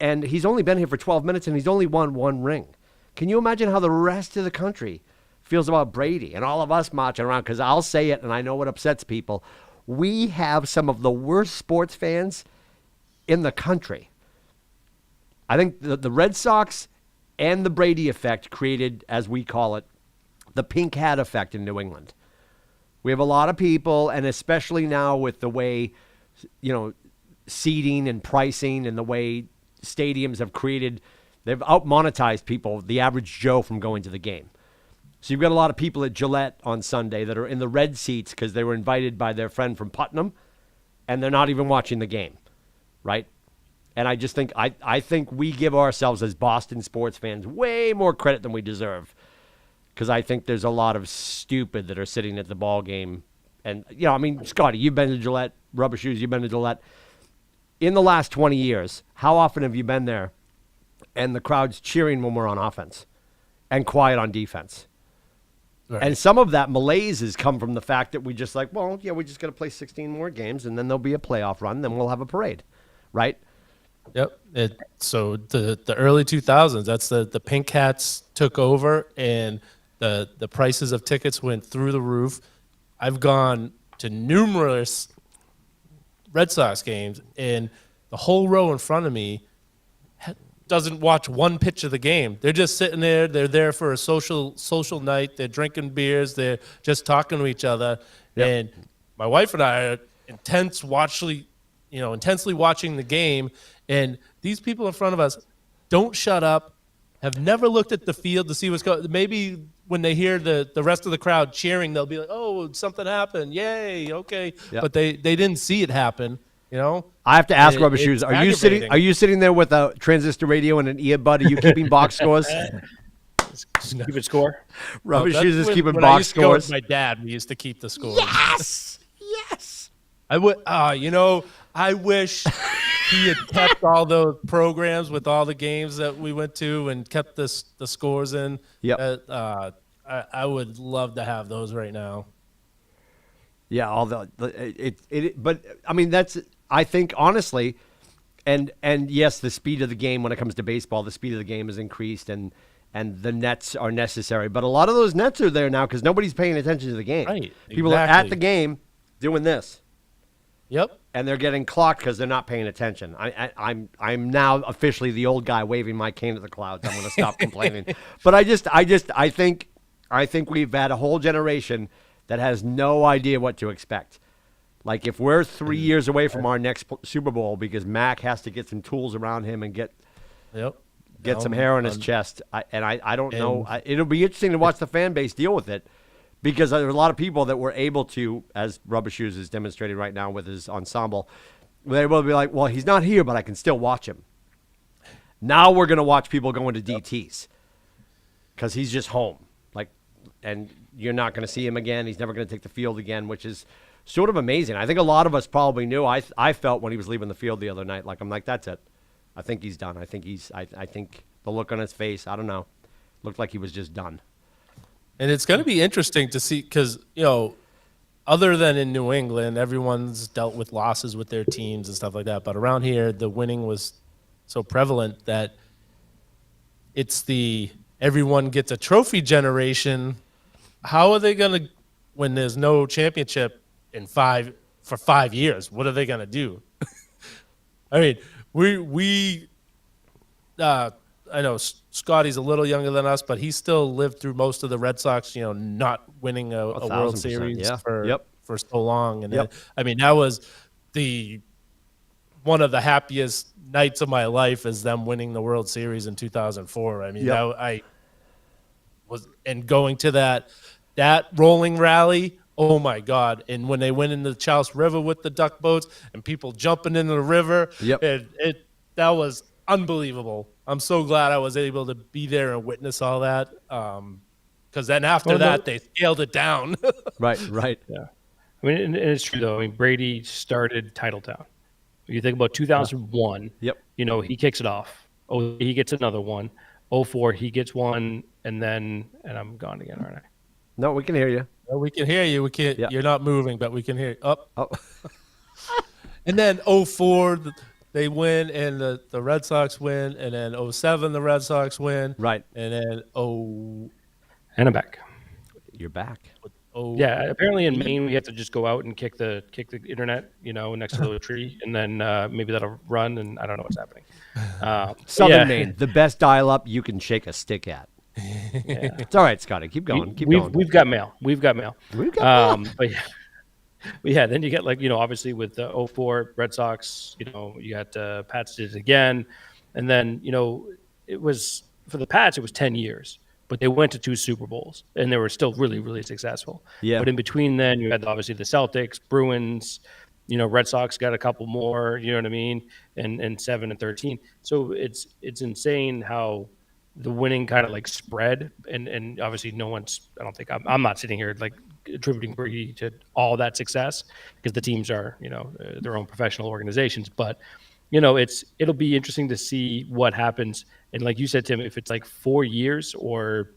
And he's only been here for 12 minutes, and he's only won one ring. Can you imagine how the rest of the country feels about Brady and all of us marching around? Because I'll say it, and I know what upsets people. We have some of the worst sports fans in the country. I think the Red Sox and the Brady effect created, as we call it, the pink hat effect in New England. We have a lot of people, and especially now with the way, seating and pricing and the way stadiums have created, they've out-monetized people, the average Joe, from going to the game. So you've got a lot of people at Gillette on Sunday that are in the red seats because they were invited by their friend from Putnam, and they're not even watching the game, right? And I just think I think we give ourselves as Boston sports fans way more credit than we deserve, because I think there's a lot of stupid that are sitting at the ball game. And, Scotty, you've been to Gillette, Rubber Shoes, you've been to Gillette. In the last 20 years, how often have you been there and the crowd's cheering when we're on offense and quiet on defense? Right. And some of that malaise has come from the fact that we just we just got to play 16 more games, and then there'll be a playoff run, then we'll have a parade, right? Yep. So the early 2000s, that's the pink hats took over, and the prices of tickets went through the roof. I've gone to numerous Red Sox games, and the whole row in front of me doesn't watch one pitch of the game. They're just sitting there. They're there for a social night. They're drinking beers. They're just talking to each other. Yep. And my wife and I are intensely watching the game. And these people in front of us don't shut up. have never looked at the field to see what's going. Maybe when they hear the rest of the crowd cheering, they'll be like, "Oh, something happened! Yay! Okay." Yep. But they didn't see it happen. You know. I have to ask It- Rubber it's Shoes, aggravating. are you sitting there with a transistor radio and an earbud? Are you keeping box scores? Keep it score. Rubber That's Shoes is when- keeping when I box used to go with scores. my dad, we used to keep the scores. Yes. Yes. I would. I wish he had kept all those programs with all the games that we went to and kept the scores in. Yep. I would love to have those right now. Yeah, all but I mean I think honestly, and yes, the speed of the game when it comes to baseball, the speed of the game has increased, and the nets are necessary. But a lot of those nets are there now because nobody's paying attention to the game. Right, People are at exactly. the game doing this, Yep. and they're getting clocked because they're not paying attention. I'm now officially the old guy waving my cane at the clouds. I'm going to stop complaining. But I think we've had a whole generation that has no idea what to expect. Like if we're 3 years away from our next Super Bowl because Mac has to get some tools around him and get Yep. some hair on his chest, I don't know. It'll be interesting to watch the fan base deal with it because there are a lot of people that were able to, as Rubber Shoes is demonstrating right now with his ensemble, they're able to be like, well, he's not here, but I can still watch him. Now we're going to watch people go into DTs because he's just home. And you're not going to see him again. He's never going to take the field again, which is sort of amazing. I think a lot of us probably knew. I felt when he was leaving the field the other night, like I'm like, that's it. I think he's done. I think I think the look on his face, I don't know, looked like he was just done. And it's going to be interesting to see because, other than in New England, everyone's dealt with losses with their teams and stuff like that. But around here, the winning was so prevalent that it's the everyone gets a trophy generation. How are they going to, when there's no championship for 5 years, what are they going to do? I mean, I know Scotty's a little younger than us, but he still lived through most of the Red Sox, not winning a World 1,000%, Series yeah. for so long. And Yep. that was one of the happiest nights of my life is them winning the World Series in 2004. I mean, Yep. and going to that rolling rally. Oh my God! And when they went into the Charles River with the duck boats and people jumping into the river, Yep. that was unbelievable. I'm so glad I was able to be there and witness all that. Because then after that, they scaled it down. Right. Yeah. I mean, and it's true though. I mean, Brady started Titletown. You think about 2001. Yep. He kicks it off. Oh, he gets another one. 04, he gets one, and I'm gone again, aren't I? No, we can hear you. Well, we can hear you. We can't. Yeah. You're not moving, but we can hear you. Oh. And then 04, they win, and the Red Sox win, and then 07, the Red Sox win, Right. and then And I'm back. You're back. Yeah, apparently in Maine we have to just go out and kick the internet, next to the tree, and then maybe that'll run, and I don't know what's happening. Southern Maine, the best dial-up you can shake a stick at. Yeah. It's all right, Scotty. Keep going. Keep going. We've got mail. We've got mail. But yeah, then you get obviously with the 04 Red Sox, you got Pats did it again, and then it was for the Pats it was 10 years. But they went to 2 Super Bowls, and they were still really, really successful. Yeah. But in between then, you had obviously the Celtics, Bruins, Red Sox got a couple more, you know what I mean, and 7 and 13. So it's insane how the winning kind of spread, and obviously I don't think I'm not sitting here attributing Brady to all that success because the teams are their own professional organizations, but it'll be interesting to see what happens. And like you said, Tim, if it's 4 years or,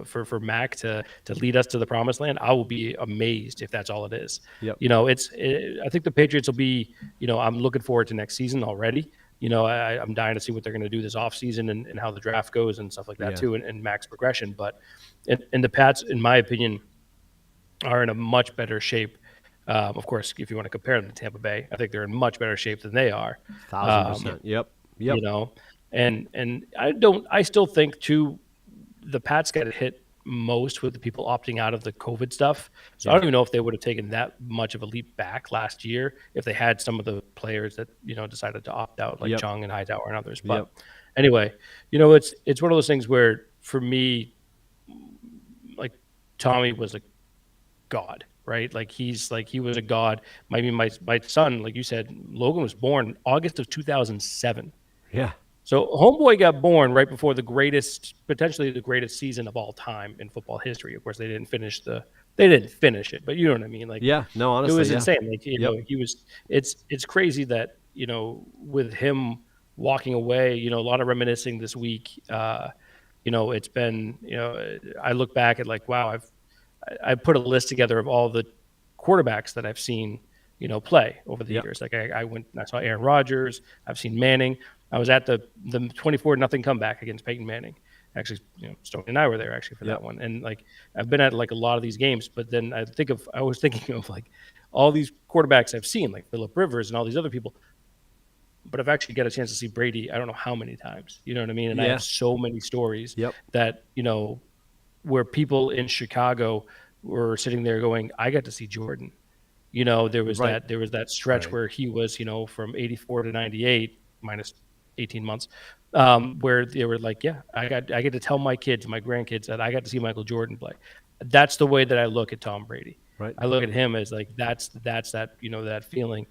for Mac to lead us to the promised land, I will be amazed if that's all it is. Yep. I think the Patriots will be, I'm looking forward to next season already. I'm dying to see what they're going to do this offseason and how the draft goes and stuff like that too, and Mac's progression. But, and the Pats, in my opinion, are in a much better shape. Of course, if you want to compare them to Tampa Bay, I think they're in much better shape than they are. 1,000%. Yep. And I still think too, the Pats got hit most with the people opting out of the COVID stuff. So I don't even know if they would have taken that much of a leap back last year if they had some of the players that, decided to opt out, like Chung and Hightower and others. But Anyway, it's one of those things where for me, like Tommy was a god, right? Like he was a god. My son, like you said, Logan was born August of 2007. Yeah. So homeboy got born right before potentially the greatest season of all time in football history. Of course, they didn't finish it, but you know what I mean? Like, Yeah. No, it honestly, was yeah. insane. Like, Yep. it's crazy that, with him walking away, a lot of reminiscing this week. It's been, I look back at like, wow, I put a list together of all the quarterbacks that I've seen, play over the Yep. years. Like I went and I saw Aaron Rodgers. I've seen Manning. I was at the 24-0 comeback against Peyton Manning. Actually, Stone and I were there actually for Yep. that one. And like I've been at like a lot of these games, but then I was thinking of like all these quarterbacks I've seen, like Phillip Rivers and all these other people. But I've actually got a chance to see Brady, I don't know how many times. You know what I mean? And I Yeah. have so many stories Yep. that, where people in Chicago were sitting there going, I got to see Jordan. There was Right. that stretch Right. where he was, from 84 to 98 minus 18 months, where they were like, yeah, I get to tell my kids, my grandkids that I got to see Michael Jordan play. That's the way that I look at Tom Brady. Right. I look at him as like, that's that, that feeling,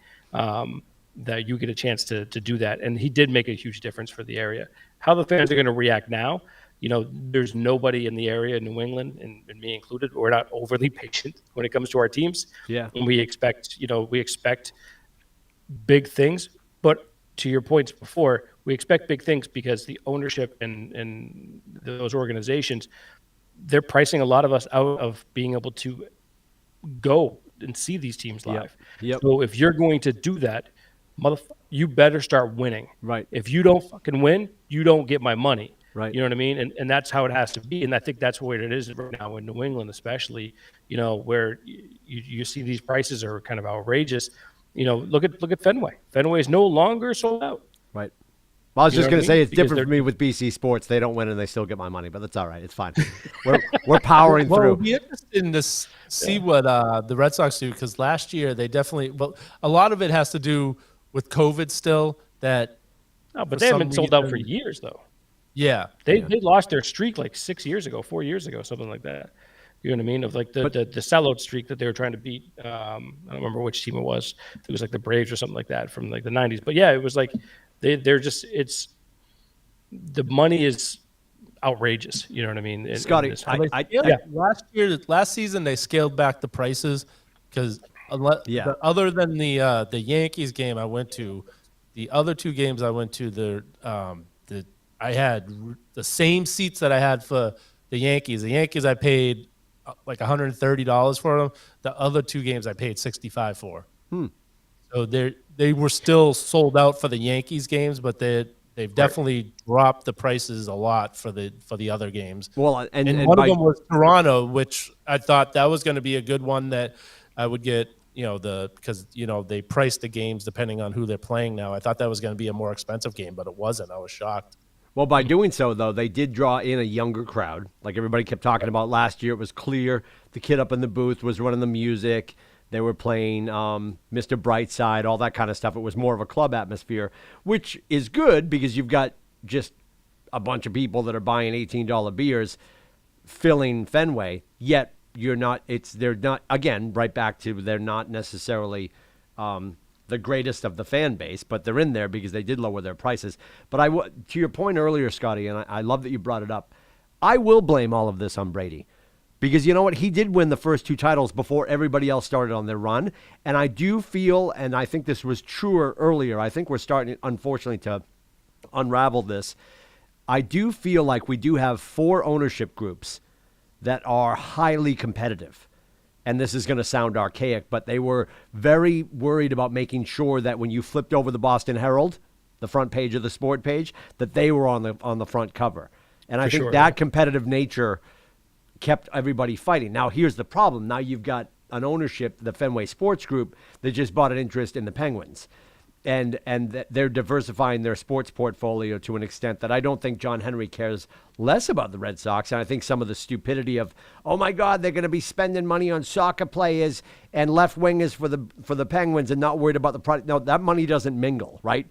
that you get a chance to do that. And he did make a huge difference for the area. How the fans are going to react now, there's nobody in the area in New England, and me included. We're not overly patient when it comes to our teams. Yeah. And we expect big things. But to your points before, we expect big things because the ownership and those organizations, they're pricing a lot of us out of being able to go and see these teams live. Yep. So if you're going to do that, you better start winning. Right. If you don't fucking win, you don't get my money. Right. You know what I mean? And that's how it has to be. And I think that's where it is right now in New England, especially, where you see these prices are kind of outrageous. Look at Fenway. Fenway is no longer sold out. Right. Well, I was You just know going what to I say mean? it's Because different for they're- me with BC Sports. They don't win and they still get my money, but that's all right. It's fine. We're powering Well, through. it'll be interesting to see what the Red Sox do, because last year they definitely. Well, a lot of it has to do with COVID still. That No, but for they haven't some been sold out for reason- years, though. yeah, They lost their streak like 6 years ago, 4 years ago, something like that. You know what I mean? Of like the sellout streak that they were trying to beat. I don't remember which team it was. It was like the Braves or something like that from like the 90s. But yeah, it was like they're just the money is outrageous. You know what I mean? In Scotty, this- last season they scaled back the prices because Yeah. other than the Yankees game I went to, the other two games I went to, I had the same seats that I had for the Yankees. The Yankees I paid like $130 for them. The other two games I paid $65 for. So they were still sold out for the Yankees games, but they've definitely dropped the prices a lot for the other games. Well, And one of them was Toronto, which I thought that was going to be a good one that I would get, because they price the games depending on who they're playing now. I thought that was going to be a more expensive game, but it wasn't. I was shocked. Well, by doing so, though, they did draw in a younger crowd. Like everybody kept talking about last year, it was clear the kid up in the booth was running the music. They were playing Mr. Brightside, all that kind of stuff. It was more of a club atmosphere, which is good because you've got just a bunch of people that are buying $18 beers filling Fenway, yet they're not, again, right back to they're not necessarily the greatest of the fan base, but they're in there because they did lower their prices. But to your point earlier, Scotty, and I love that you brought it up, I will blame all of this on Brady. Because you know what? He did win the first two titles before everybody else started on their run. And I do feel, and I think this was truer earlier, I think we're starting, unfortunately, to unravel this. I do feel like we do have 4 ownership groups that are highly competitive. And this is going to sound archaic, but they were very worried about making sure that when you flipped over the Boston Herald, the front page of the sport page, that they were on the front cover. And I think that competitive nature kept everybody fighting. Now, here's the problem. Now you've got an ownership, the Fenway Sports Group, that just bought an interest in the Penguins. And they're diversifying their sports portfolio to an extent that I don't think John Henry cares less about the Red Sox. And I think some of the stupidity of, oh my God, they're going to be spending money on soccer players and left wingers for the Penguins and not worried about the product. No, that money doesn't mingle, right?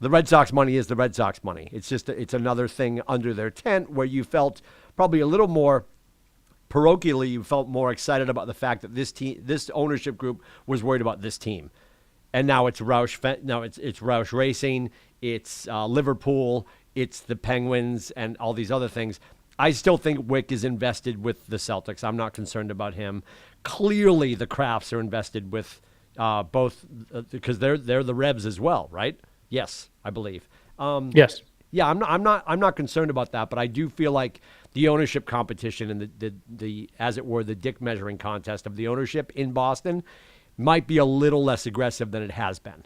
The Red Sox money is the Red Sox money. It's just it's another thing under their tent where you felt probably a little more parochially. You felt more excited about the fact that this ownership group was worried about this team, and now it's Roush. Now it's Roush Racing. It's Liverpool. It's the Penguins and all these other things. I still think Wick is invested with the Celtics. I'm not concerned about him. Clearly, the Crafts are invested with both because they're the Rebs as well, right? Yes, I believe. Yes. Yeah, I'm not concerned about that, but I do feel like the ownership competition and the as it were the dick measuring contest of the ownership in Boston might be a little less aggressive than it has been.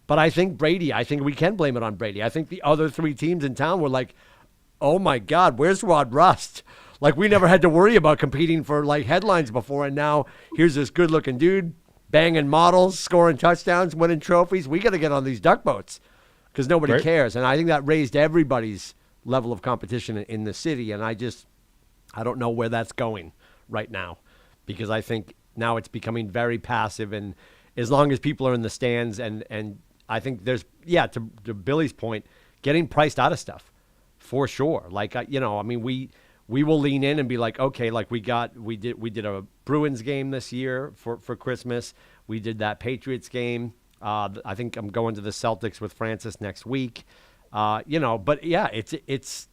But I think we can blame it on Brady. I think the other three teams in town were like, oh my God, where's Rod Rust? Like, we never had to worry about competing for like headlines before, and now here's this good-looking dude banging models, scoring touchdowns, winning trophies. We got to get on these duck boats because nobody cares. And I think that raised everybody's level of competition in the city. And I don't know where that's going right now because I think now it's becoming very passive. And as long as people are in the stands and I think there's, to Billy's point, getting priced out of stuff for sure. Like, we will lean in and be like, okay, like we did a Bruins game this year for Christmas. We did that Patriots game. I think I'm going to the Celtics with Francis next week. But yeah, it's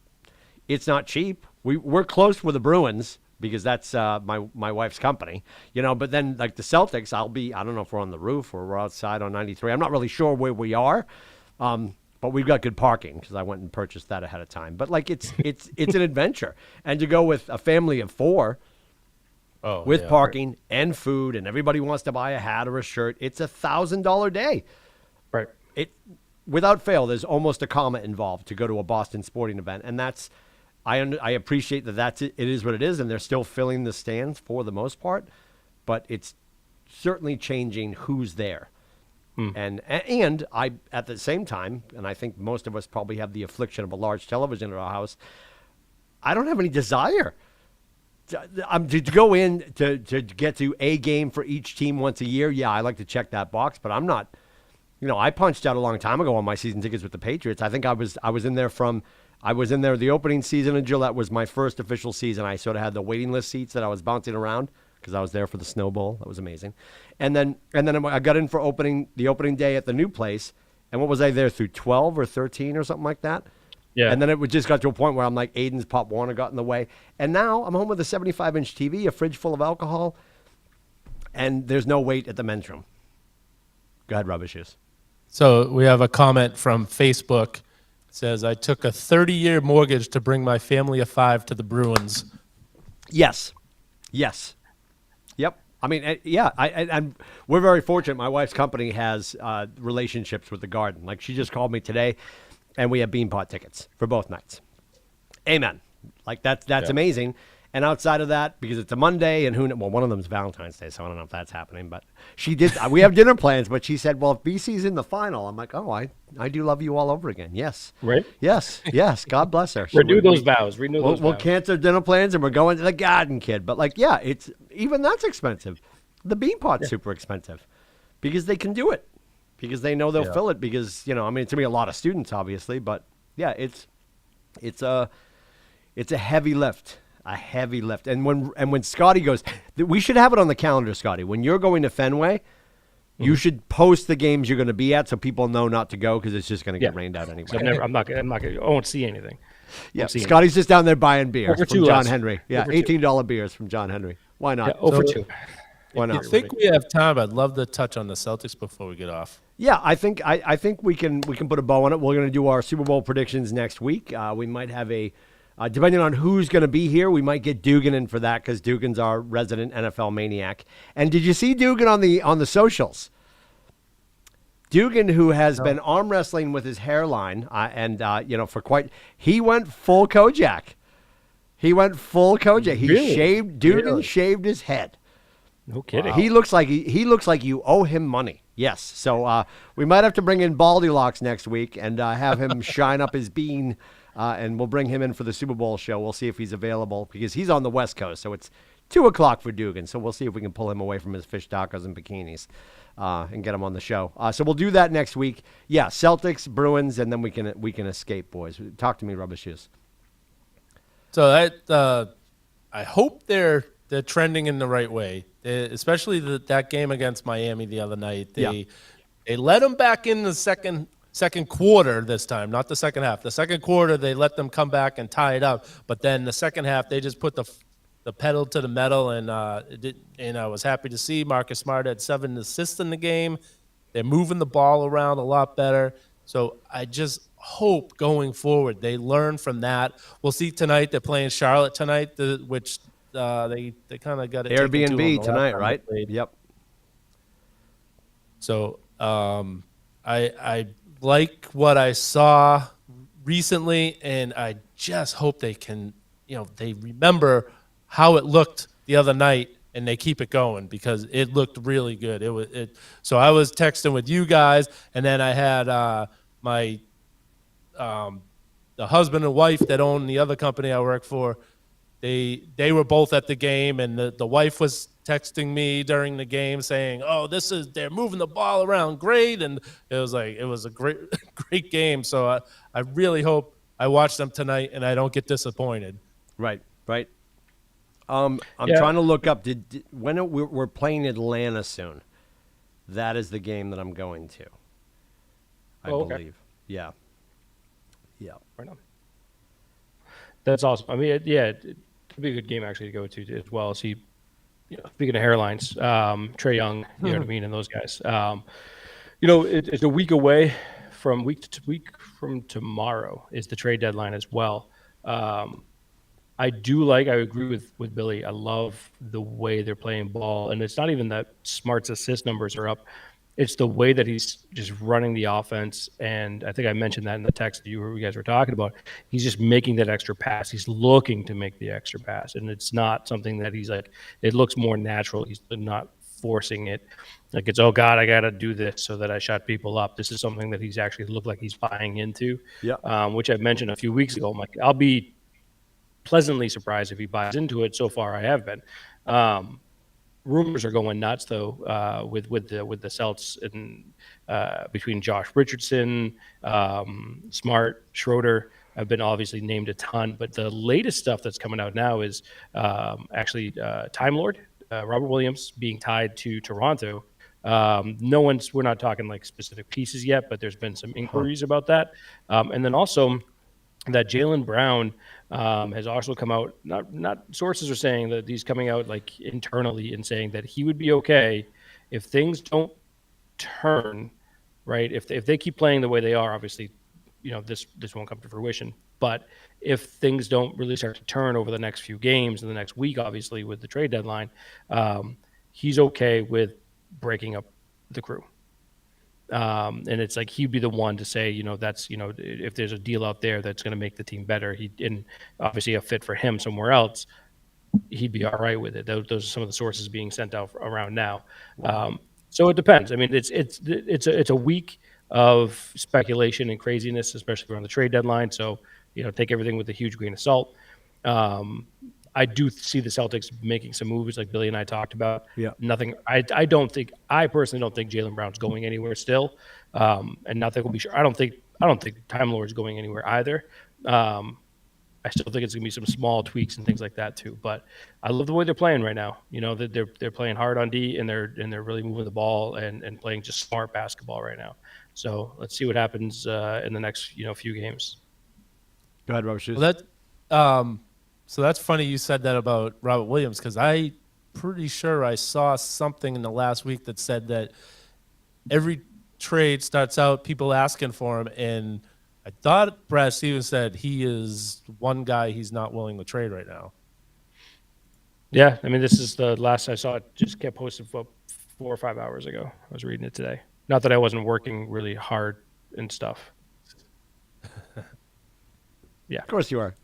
not cheap. We're close with the Bruins because that's my wife's company, but then like the Celtics, I don't know if we're on the roof or we're outside on 93. I'm not really sure where we are. But we've got good parking because I went and purchased that ahead of time. But like it's an adventure, and to go with a family of four, with parking and food, and everybody wants to buy a hat or a shirt, it's $1,000 day. Right. It without fail. There's almost a comma involved to go to a Boston sporting event, and that's I appreciate that it is what it is, and they're still filling the stands for the most part, but it's certainly changing who's there. And I, at the same time, and I think most of us probably have the affliction of a large television in our house, I don't have any desire to go in to get to a game for each team once a year. Yeah, I like to check that box, but I'm not, I punched out a long time ago on my season tickets with the Patriots. I think I was in there the opening season in Gillette was my first official season. I sort of had the waiting list seats that I was bouncing around because I was there for the Snow Bowl. That was amazing. And then I got in for the opening day at the new place. And what was I there through 12 or 13 or something like that? Yeah. And then it just got to a point where I'm like, Aiden's Pop Warner got in the way. And now I'm home with a 75-inch TV, a fridge full of alcohol, and there's no wait at the men's room. Go ahead, Rubba Shoes. So we have a comment from Facebook. It says, I took a 30-year mortgage to bring my family of 5 to the Bruins. Yes. Yep. I mean, and we're very fortunate. My wife's company has relationships with the Garden. Like, she just called me today, and we have Beanpot tickets for both nights. Amen. Like, that's amazing. And outside of that, because it's a Monday, and one of them's Valentine's Day, so I don't know if that's happening. But she did. We have dinner plans, but she said, well, if BC's in the final, I'm like, oh, I do love you all over again. Yes. Right? Yes. God bless her. Renew those vows. We'll cancel dinner plans, and we're going to the Garden, kid. But, like, yeah, it's even that's expensive. The Beanpot's super expensive because they can do it, because they know they'll fill it because, it's going to be a lot of students, obviously. But, yeah, it's a heavy lift. A heavy lift. And when Scotty goes, we should have it on the calendar, Scotty. When you're going to Fenway, you should post the games you're going to be at so people know not to go because it's just going to get rained out anyway. I won't see anything. Yeah, Scotty's just down there buying beers from John Henry. Yeah, Over $18 beers from John Henry. Why not? Over 2. Why not? I think we have time. I'd love to touch on the Celtics before we get off. Yeah, I think we can put a bow on it. We're going to do our Super Bowl predictions next week. We might have depending on who's going to be here, we might get Dugan in for that because Dugan's our resident NFL maniac. And did you see Dugan on the socials? Dugan, who has been arm wrestling with his hairline, he went full Kojak. He Really? Shaved his head. No kidding. Wow. He looks like you owe him money. Yes. So we might have to bring in Baldy Locks next week and have him shine up his bean. And we'll bring him in for the Super Bowl show. We'll see if he's available because he's on the West Coast, so it's 2 o'clock for Dugan. So we'll see if we can pull him away from his fish tacos and bikinis and get him on the show. So we'll do that next week. Yeah, Celtics, Bruins, and then we can escape, boys. Talk to me, Rubba Shoes. So I hope they're trending in the right way, especially that game against Miami the other night. They let them back in the second quarter this time, not the second half. The second quarter, they let them come back and tie it up. But then the second half, they just put the pedal to the metal, and I was happy to see Marcus Smart had 7 assists in the game. They're moving the ball around a lot better. So I just hope going forward they learn from that. We'll see tonight. They're playing Charlotte tonight, which they kind of got it Airbnb tonight, right? Yep. So I like what I saw recently, and I just hope they can, they remember how it looked the other night and they keep it going, because it looked really good. So I was texting with you guys, and then I had my the husband and wife that own the other company I work for. They were both at the game, and the wife was texting me during the game saying, "Oh, they're moving the ball around great," and it was a great game. So I really hope I watch them tonight and I don't get disappointed. Right. I'm trying to look up. We're playing Atlanta soon. That is the game that I'm going to. I believe. Yeah. Right on. That's awesome. I mean, it'd be a good game actually to go to as well. See, speaking of hairlines, Trae Young, you know what I mean, and those guys. It's a week away from week from tomorrow is the trade deadline as well. I agree with Billy. I love the way they're playing ball. And it's not even that Smart's assist numbers are up. It's the way that he's just running the offense. And I think I mentioned that in the text you guys were talking about. He's just making that extra pass. He's looking to make the extra pass. And it's not something that he's like, it looks more natural. He's not forcing it. Like it's, oh God, I got to do this so that I shut people up. This is something that he's actually looked like he's buying into, which I mentioned a few weeks ago. I'm like, I'll be pleasantly surprised if he buys into it. So far, I have been. Rumors are going nuts though with the Celts and between Josh Richardson, Smart, Schroeder have been obviously named a ton. But the latest stuff that's coming out now is actually Time Lord Robert Williams being tied to Toronto. We're not talking like specific pieces yet, but there's been some inquiries about that, and then also that Jaylen Brown has also come out. Not sources are saying that he's coming out like internally and saying that he would be okay if things don't turn right. If they keep playing the way they are, obviously, this won't come to fruition. But if things don't really start to turn over the next few games and the next week, obviously with the trade deadline, he's okay with breaking up the crew. And it's like he'd be the one to say, that's if there's a deal out there that's going to make the team better, and obviously a fit for him somewhere else, he'd be all right with it. Those are some of the sources being sent out around now. So it depends. I mean, it's a week of speculation and craziness, especially around the trade deadline. So take everything with a huge grain of salt. I do see the Celtics making some moves like Billy and I talked about. Yeah. Nothing. I personally don't think Jaylen Brown's going anywhere still. And nothing will be sure. I don't think Time Lord's going anywhere either. I still think it's going to be some small tweaks and things like that too. But I love the way they're playing right now. They're playing hard on D and they're really moving the ball and playing just smart basketball right now. So let's see what happens in the next few games. Go ahead, Rubba Shoes. Well, so that's funny you said that about Robert Williams, because I pretty sure I saw something in the last week that said that every trade starts out people asking for him, and I thought Brad Stevens said he is one guy he's not willing to trade right now. Yeah, I mean, this is the last I saw it. Just kept posted for 4 or 5 hours ago. I was reading it today. Not that I wasn't working really hard and stuff. Yeah, of course you are.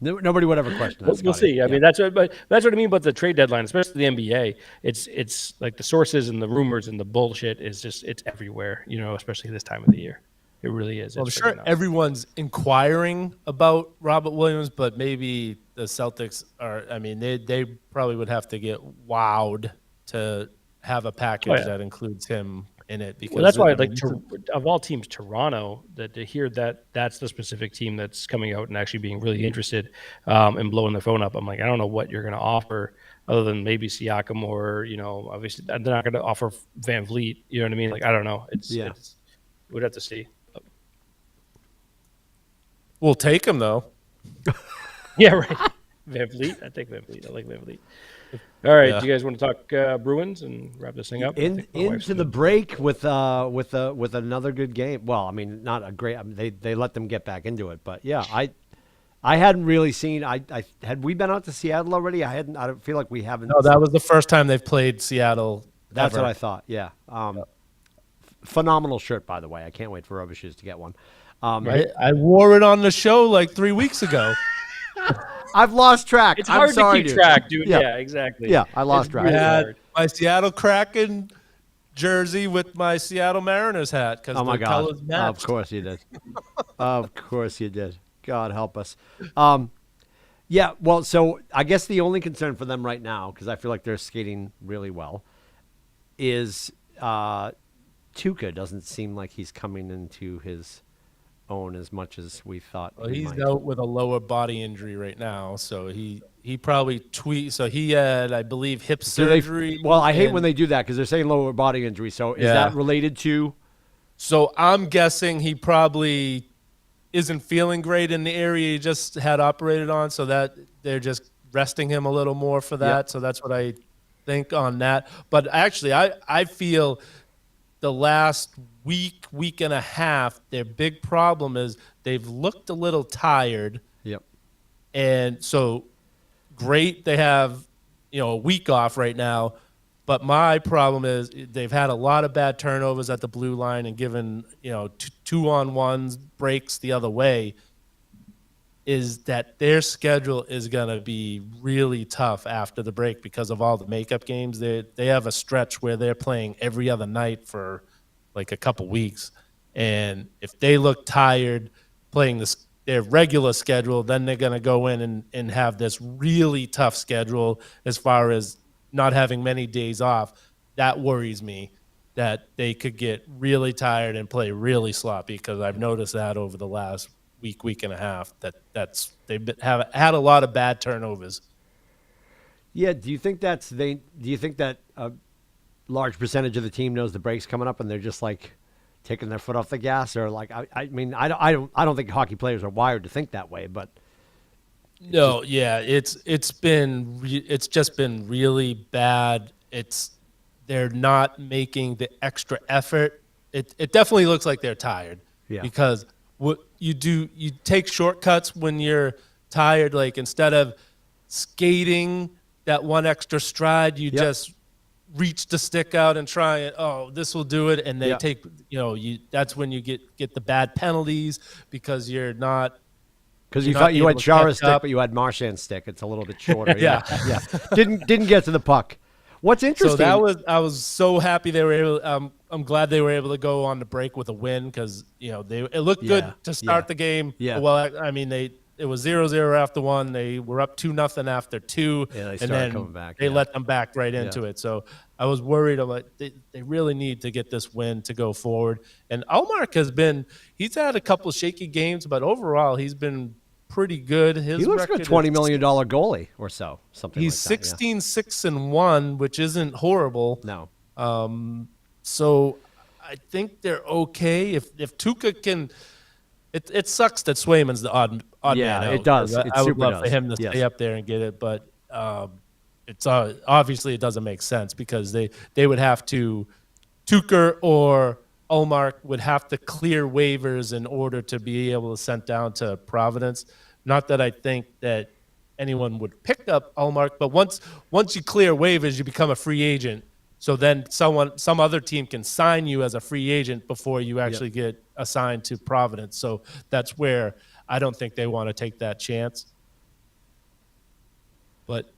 Nobody would ever question that. We'll see. I mean, that's what I mean about the trade deadline, especially the NBA. It's like the sources and the rumors and the bullshit is just it's everywhere. Especially this time of the year. It really is. Well, I'm It's sure freaking nuts. everyone's inquiring about Robert Williams, but maybe the Celtics are. I mean, they probably would have to get wowed to have a package that includes him in it. Because Well, that's why I I'd like mean, of all teams, Toronto, that to hear that that's the specific team that's coming out and actually being really interested and blowing their phone up. I'm like, I don't know what you're going to offer other than maybe Siakam or, obviously they're not going to offer Van Vliet. You know what I mean? Like, I don't know. It's we'd have to see. we'll take him though. Yeah, right. Van Vliet. I take Van Vliet. I like Van Vliet. All right. Yeah. Do you guys want to talk Bruins and wrap this thing up? Into the break with another good game. Well, I mean, not a great. I mean, they let them get back into it, but yeah, I hadn't really seen. I had we been out to Seattle already. I don't feel like we haven't. No, that was the first time they've played Seattle. That's ever. what I thought. Yeah. Phenomenal shirt, by the way. I can't wait for Rubba Shoes to get one. Right? I wore it on the show like 3 weeks ago. I've lost track. It's I'm hard sorry, to keep dude. track, dude. Yeah. Yeah, exactly. Yeah, I lost It's track. I really had hard. my Seattle Kraken jersey with my Seattle Mariners hat because Oh my the God! colors matched. Of course you did. Of course you did. God help us. Yeah. Well, so I guess the only concern for them right now, because I feel like they're skating really well, is Tuca doesn't seem like he's coming into his own as much as we thought. Well, he he's might. out with a lower body injury right now, so he probably So he had, I believe, hip Do they- surgery. well, I hate and- when they do that because they're saying lower body injury. So is Yeah. that related to? So I'm guessing he probably isn't feeling great in the area he just had operated on, so that they're just resting him a little more for that. Yep. So that's what I think on that. But actually, I feel the last week and a half, their big problem is they've looked a little tired. Yep. And so great, they have, a week off right now. But my problem is they've had a lot of bad turnovers at the blue line and given, 2-on-1s breaks the other way. Is that their schedule is going to be really tough after the break because of all the makeup games. They have a stretch where they're playing every other night for like a couple weeks. And if they look tired playing their regular schedule, then they're going to go in and have this really tough schedule as far as not having many days off. That worries me that they could get really tired and play really sloppy because I've noticed that over the last week and a half they've have had a lot of bad turnovers. Yeah. Do you think do you think that a large percentage of the team knows the break's coming up and they're just like taking their foot off the gas, or like I mean I don't think hockey players are wired to think that way, but No, yeah, it's just been really bad. They're not making the extra effort. It definitely looks like they're tired. Yeah. Because what you do, you take shortcuts when you're tired. Like instead of skating that one extra stride, you just reach the stick out and try it. Oh, this will do it, and they take. That's when you get the bad penalties because you're not. because you You're thought not you had able to Chara's catch stick, up. but you had Marchand's stick. It's a little bit shorter. Yeah. yeah. Didn't get to the puck. What's interesting? So I was so happy they were able. I'm glad they were able to go on the break with a win because it looked good to start the game. Yeah. Well, I mean it was 0-0 after one. They were up 2-0 after two. Yeah, they and started then coming back, They yeah. let them back right into it. So I was worried about they really need to get this win to go forward. And Allmark he's had a couple shaky games, but overall he's been pretty good. he looks like a record $20 is- million goalie or so. Something He's like that. 16-6-1, which isn't horrible. Yeah. No. So I think they're okay. If Tuca can, it sucks that Swayman's the odd Yeah, man out. it does. 'Cause It I would super love does. for him to Yes. stay up there and get it, but it's obviously it doesn't make sense because they would have to Tuca or Ullmark would have to clear waivers in order to be able to send down to Providence. Not that I think that anyone would pick up Ullmark, but once you clear waivers, you become a free agent. So then some other team can sign you as a free agent before you actually get assigned to Providence. So that's where I don't think they want to take that chance. But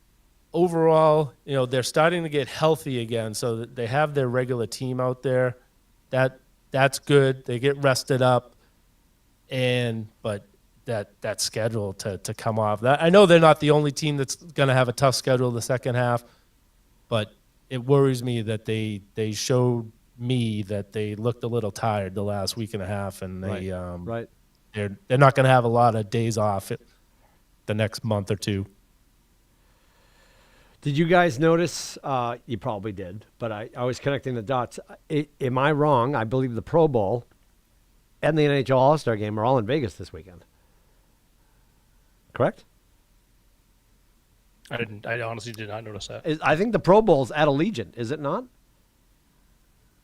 overall, they're starting to get healthy again. So that they have their regular team out there. That's good. They get rested up. but that schedule to come off. I know they're not the only team that's going to have a tough schedule the second half, but it worries me that they showed me that they looked a little tired the last week and a half, and they Right. they're not going to have a lot of days off the next month or two. Did you guys notice? You probably did, but I was connecting the dots. Am I wrong? I believe the Pro Bowl and the NHL All-Star Game are all in Vegas this weekend. Correct? I honestly did not notice that. I think the Pro Bowl's at Allegiant, is it not?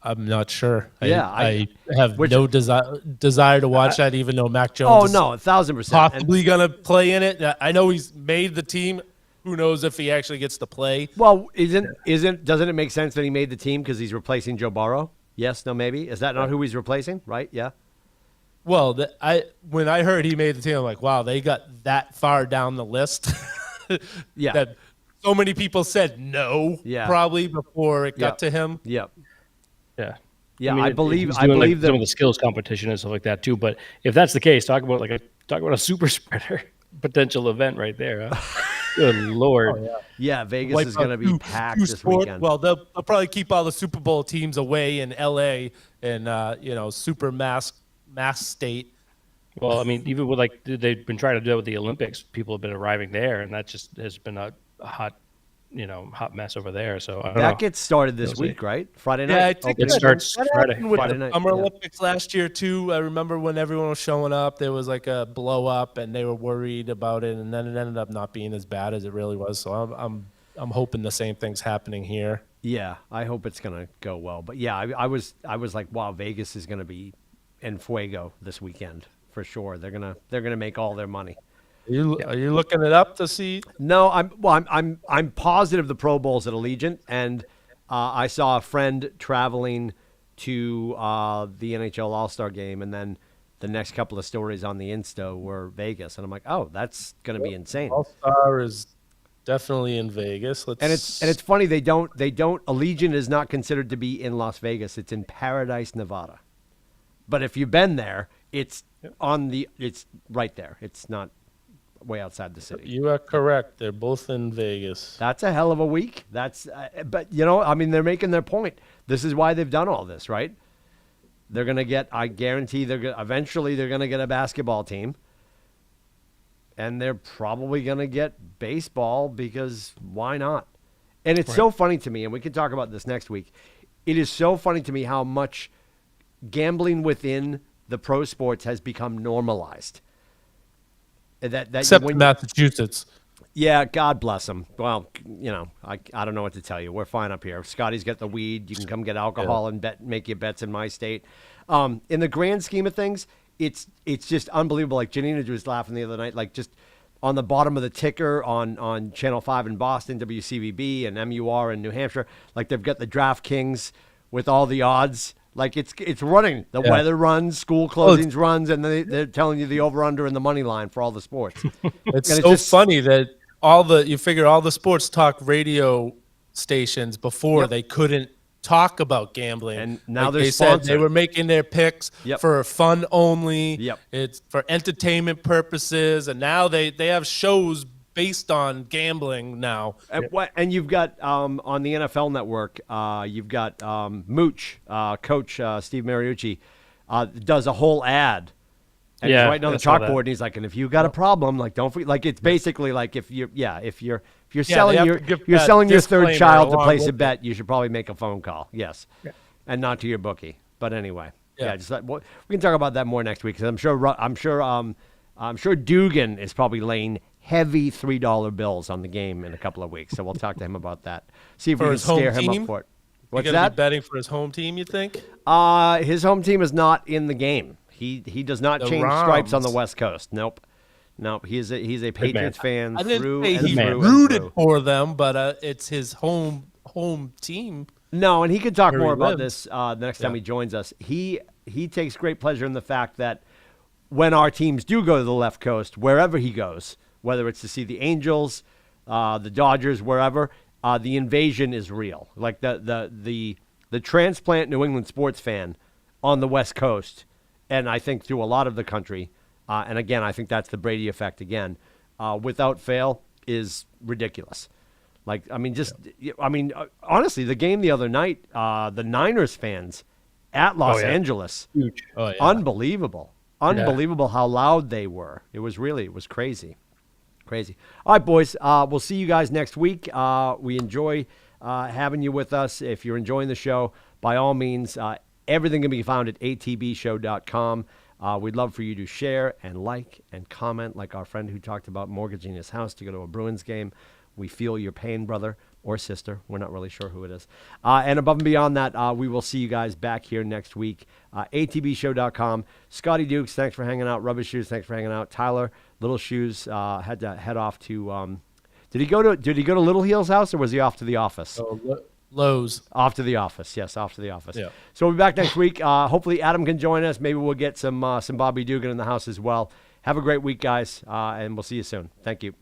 I'm not sure. Yeah, I have no desire to watch that, even though Mac Jones Oh is no, 1,000%. possibly going to play in it. I know he's made the team. Who knows if he actually gets to play? Well, doesn't it make sense that he made the team because he's replacing Joe Burrow? Yes, no, maybe. Is that not who he's replacing? Right? Yeah. Well, when I heard he made the team, I'm like, wow, they got that far down the list. Yeah. That so many people said no, Yeah. probably before it got Yep. to him. Yep. Yeah. Yeah, mean, I believe he's I doing, believe some of that. the skills competition and stuff like that too. But if that's the case, talk about a super spreader potential event right there. Huh? Good Lord. Yeah, Vegas Wipe is going to out be two packed this sport- weekend. Well, they'll probably keep all the Super Bowl teams away in L.A. and super mask state. Well, I mean, even with they've been trying to do it with the Olympics, people have been arriving there, and that just has been a hot mess over there. So I don't know. That gets started this We'll see. week, right? Friday night. Yeah, I think It starts that Friday. happened with Friday the night, Summer yeah. Olympics last year too. I remember when everyone was showing up, there was like a blow up, and they were worried about it, and then it ended up not being as bad as it really was. So I'm hoping the same thing's happening here. Yeah, I hope it's going to go well. But yeah, I was like, wow, Vegas is going to be en fuego this weekend for sure. They're gonna make all their money. Are you looking it up to see? No, I'm positive the Pro Bowl's at Allegiant, and I saw a friend traveling to the NHL All-Star Game, and then the next couple of stories on the Insta were Vegas, and I'm like, oh, that's going to be insane. All-Star is definitely in Vegas. And it's funny they don't Allegiant is not considered to be in Las Vegas. It's in Paradise, Nevada. But if you've been there, it's right there. It's not way outside the city. You are correct. They're both in Vegas. That's a hell of a week. But I mean, they're making their point. This is why they've done all this, right? They're going to get, I guarantee eventually they're going to get a basketball team. And they're probably going to get baseball because why not? And it's so funny to me, and we can talk about this next week. It is so funny to me how much gambling within the pro sports has become normalized. Except in Massachusetts. Yeah, God bless them. Well, I don't know what to tell you. We're fine up here. Scotty's got the weed. You can come get alcohol and make your bets in my state. In the grand scheme of things, it's just unbelievable. Like Janina was laughing the other night, like just on the bottom of the ticker on Channel 5 in Boston, WCVB and MUR in New Hampshire, like they've got the DraftKings with all the odds. Like it's running. The weather runs, school closings runs, and they're telling you the over-under and the money line for all the sports. It's so funny that you figure all the sports talk radio stations before they couldn't talk about gambling, and now like they're they said sponsored. they were making their picks for fun only. Yep. It's for entertainment purposes, and now they have shows based on gambling now. And you've got on the NFL Network, you've got Mooch, Coach Steve Mariucci, does a whole ad. And he's writing on the chalkboard, and he's like, "And if you got a problem, like don't forget, like it's basically like if you're selling your third child to place a bet, you should probably make a phone call, and not to your bookie. But anyway, just we can talk about that more next week because I'm sure Dugan is probably laying heavy $3 bills on the game in a couple of weeks, so we'll talk to him about that. See if we can scare him up for it. What's that? Be betting for his home team, you think? His home team is not in the game. He does not change stripes on the West Coast. Nope. He's a Patriots fan. I didn't through say and he through rooted and through. for them, but it's his home team. No, and he could talk Where more he about lives. this the next time he joins us. He takes great pleasure in the fact that when our teams do go to the left coast, wherever he goes, whether it's to see the Angels, the Dodgers, wherever, the invasion is real. Like the transplant New England sports fan on the West Coast and I think through a lot of the country, and again, I think that's the Brady effect again, without fail is ridiculous. Like, I mean, honestly, the game the other night, the Niners fans at Los Angeles, Huge. Oh, yeah. unbelievable how loud they were. It was crazy. Crazy. All right, boys, we'll see you guys next week. We enjoy having you with us. If you're enjoying the show, by all means, everything can be found at atbshow.com. We'd love for you to share and like and comment, like our friend who talked about mortgaging his house to go to a Bruins game. We feel your pain, brother or sister. We're not really sure who it is. And above and beyond that, we will see you guys back here next week. atbshow.com. Scotty Dukes, thanks for hanging out. Rubba Shoes, thanks for hanging out. Tyler, Little Shoes, had to head off to. Did he go to Little Heel's house, or was he off to the office? Lowe's. Off to the office. Yes, off to the office. Yeah. So we'll be back next week. Hopefully Adam can join us. Maybe we'll get some Bobby Dugan in the house as well. Have a great week, guys, and we'll see you soon. Thank you.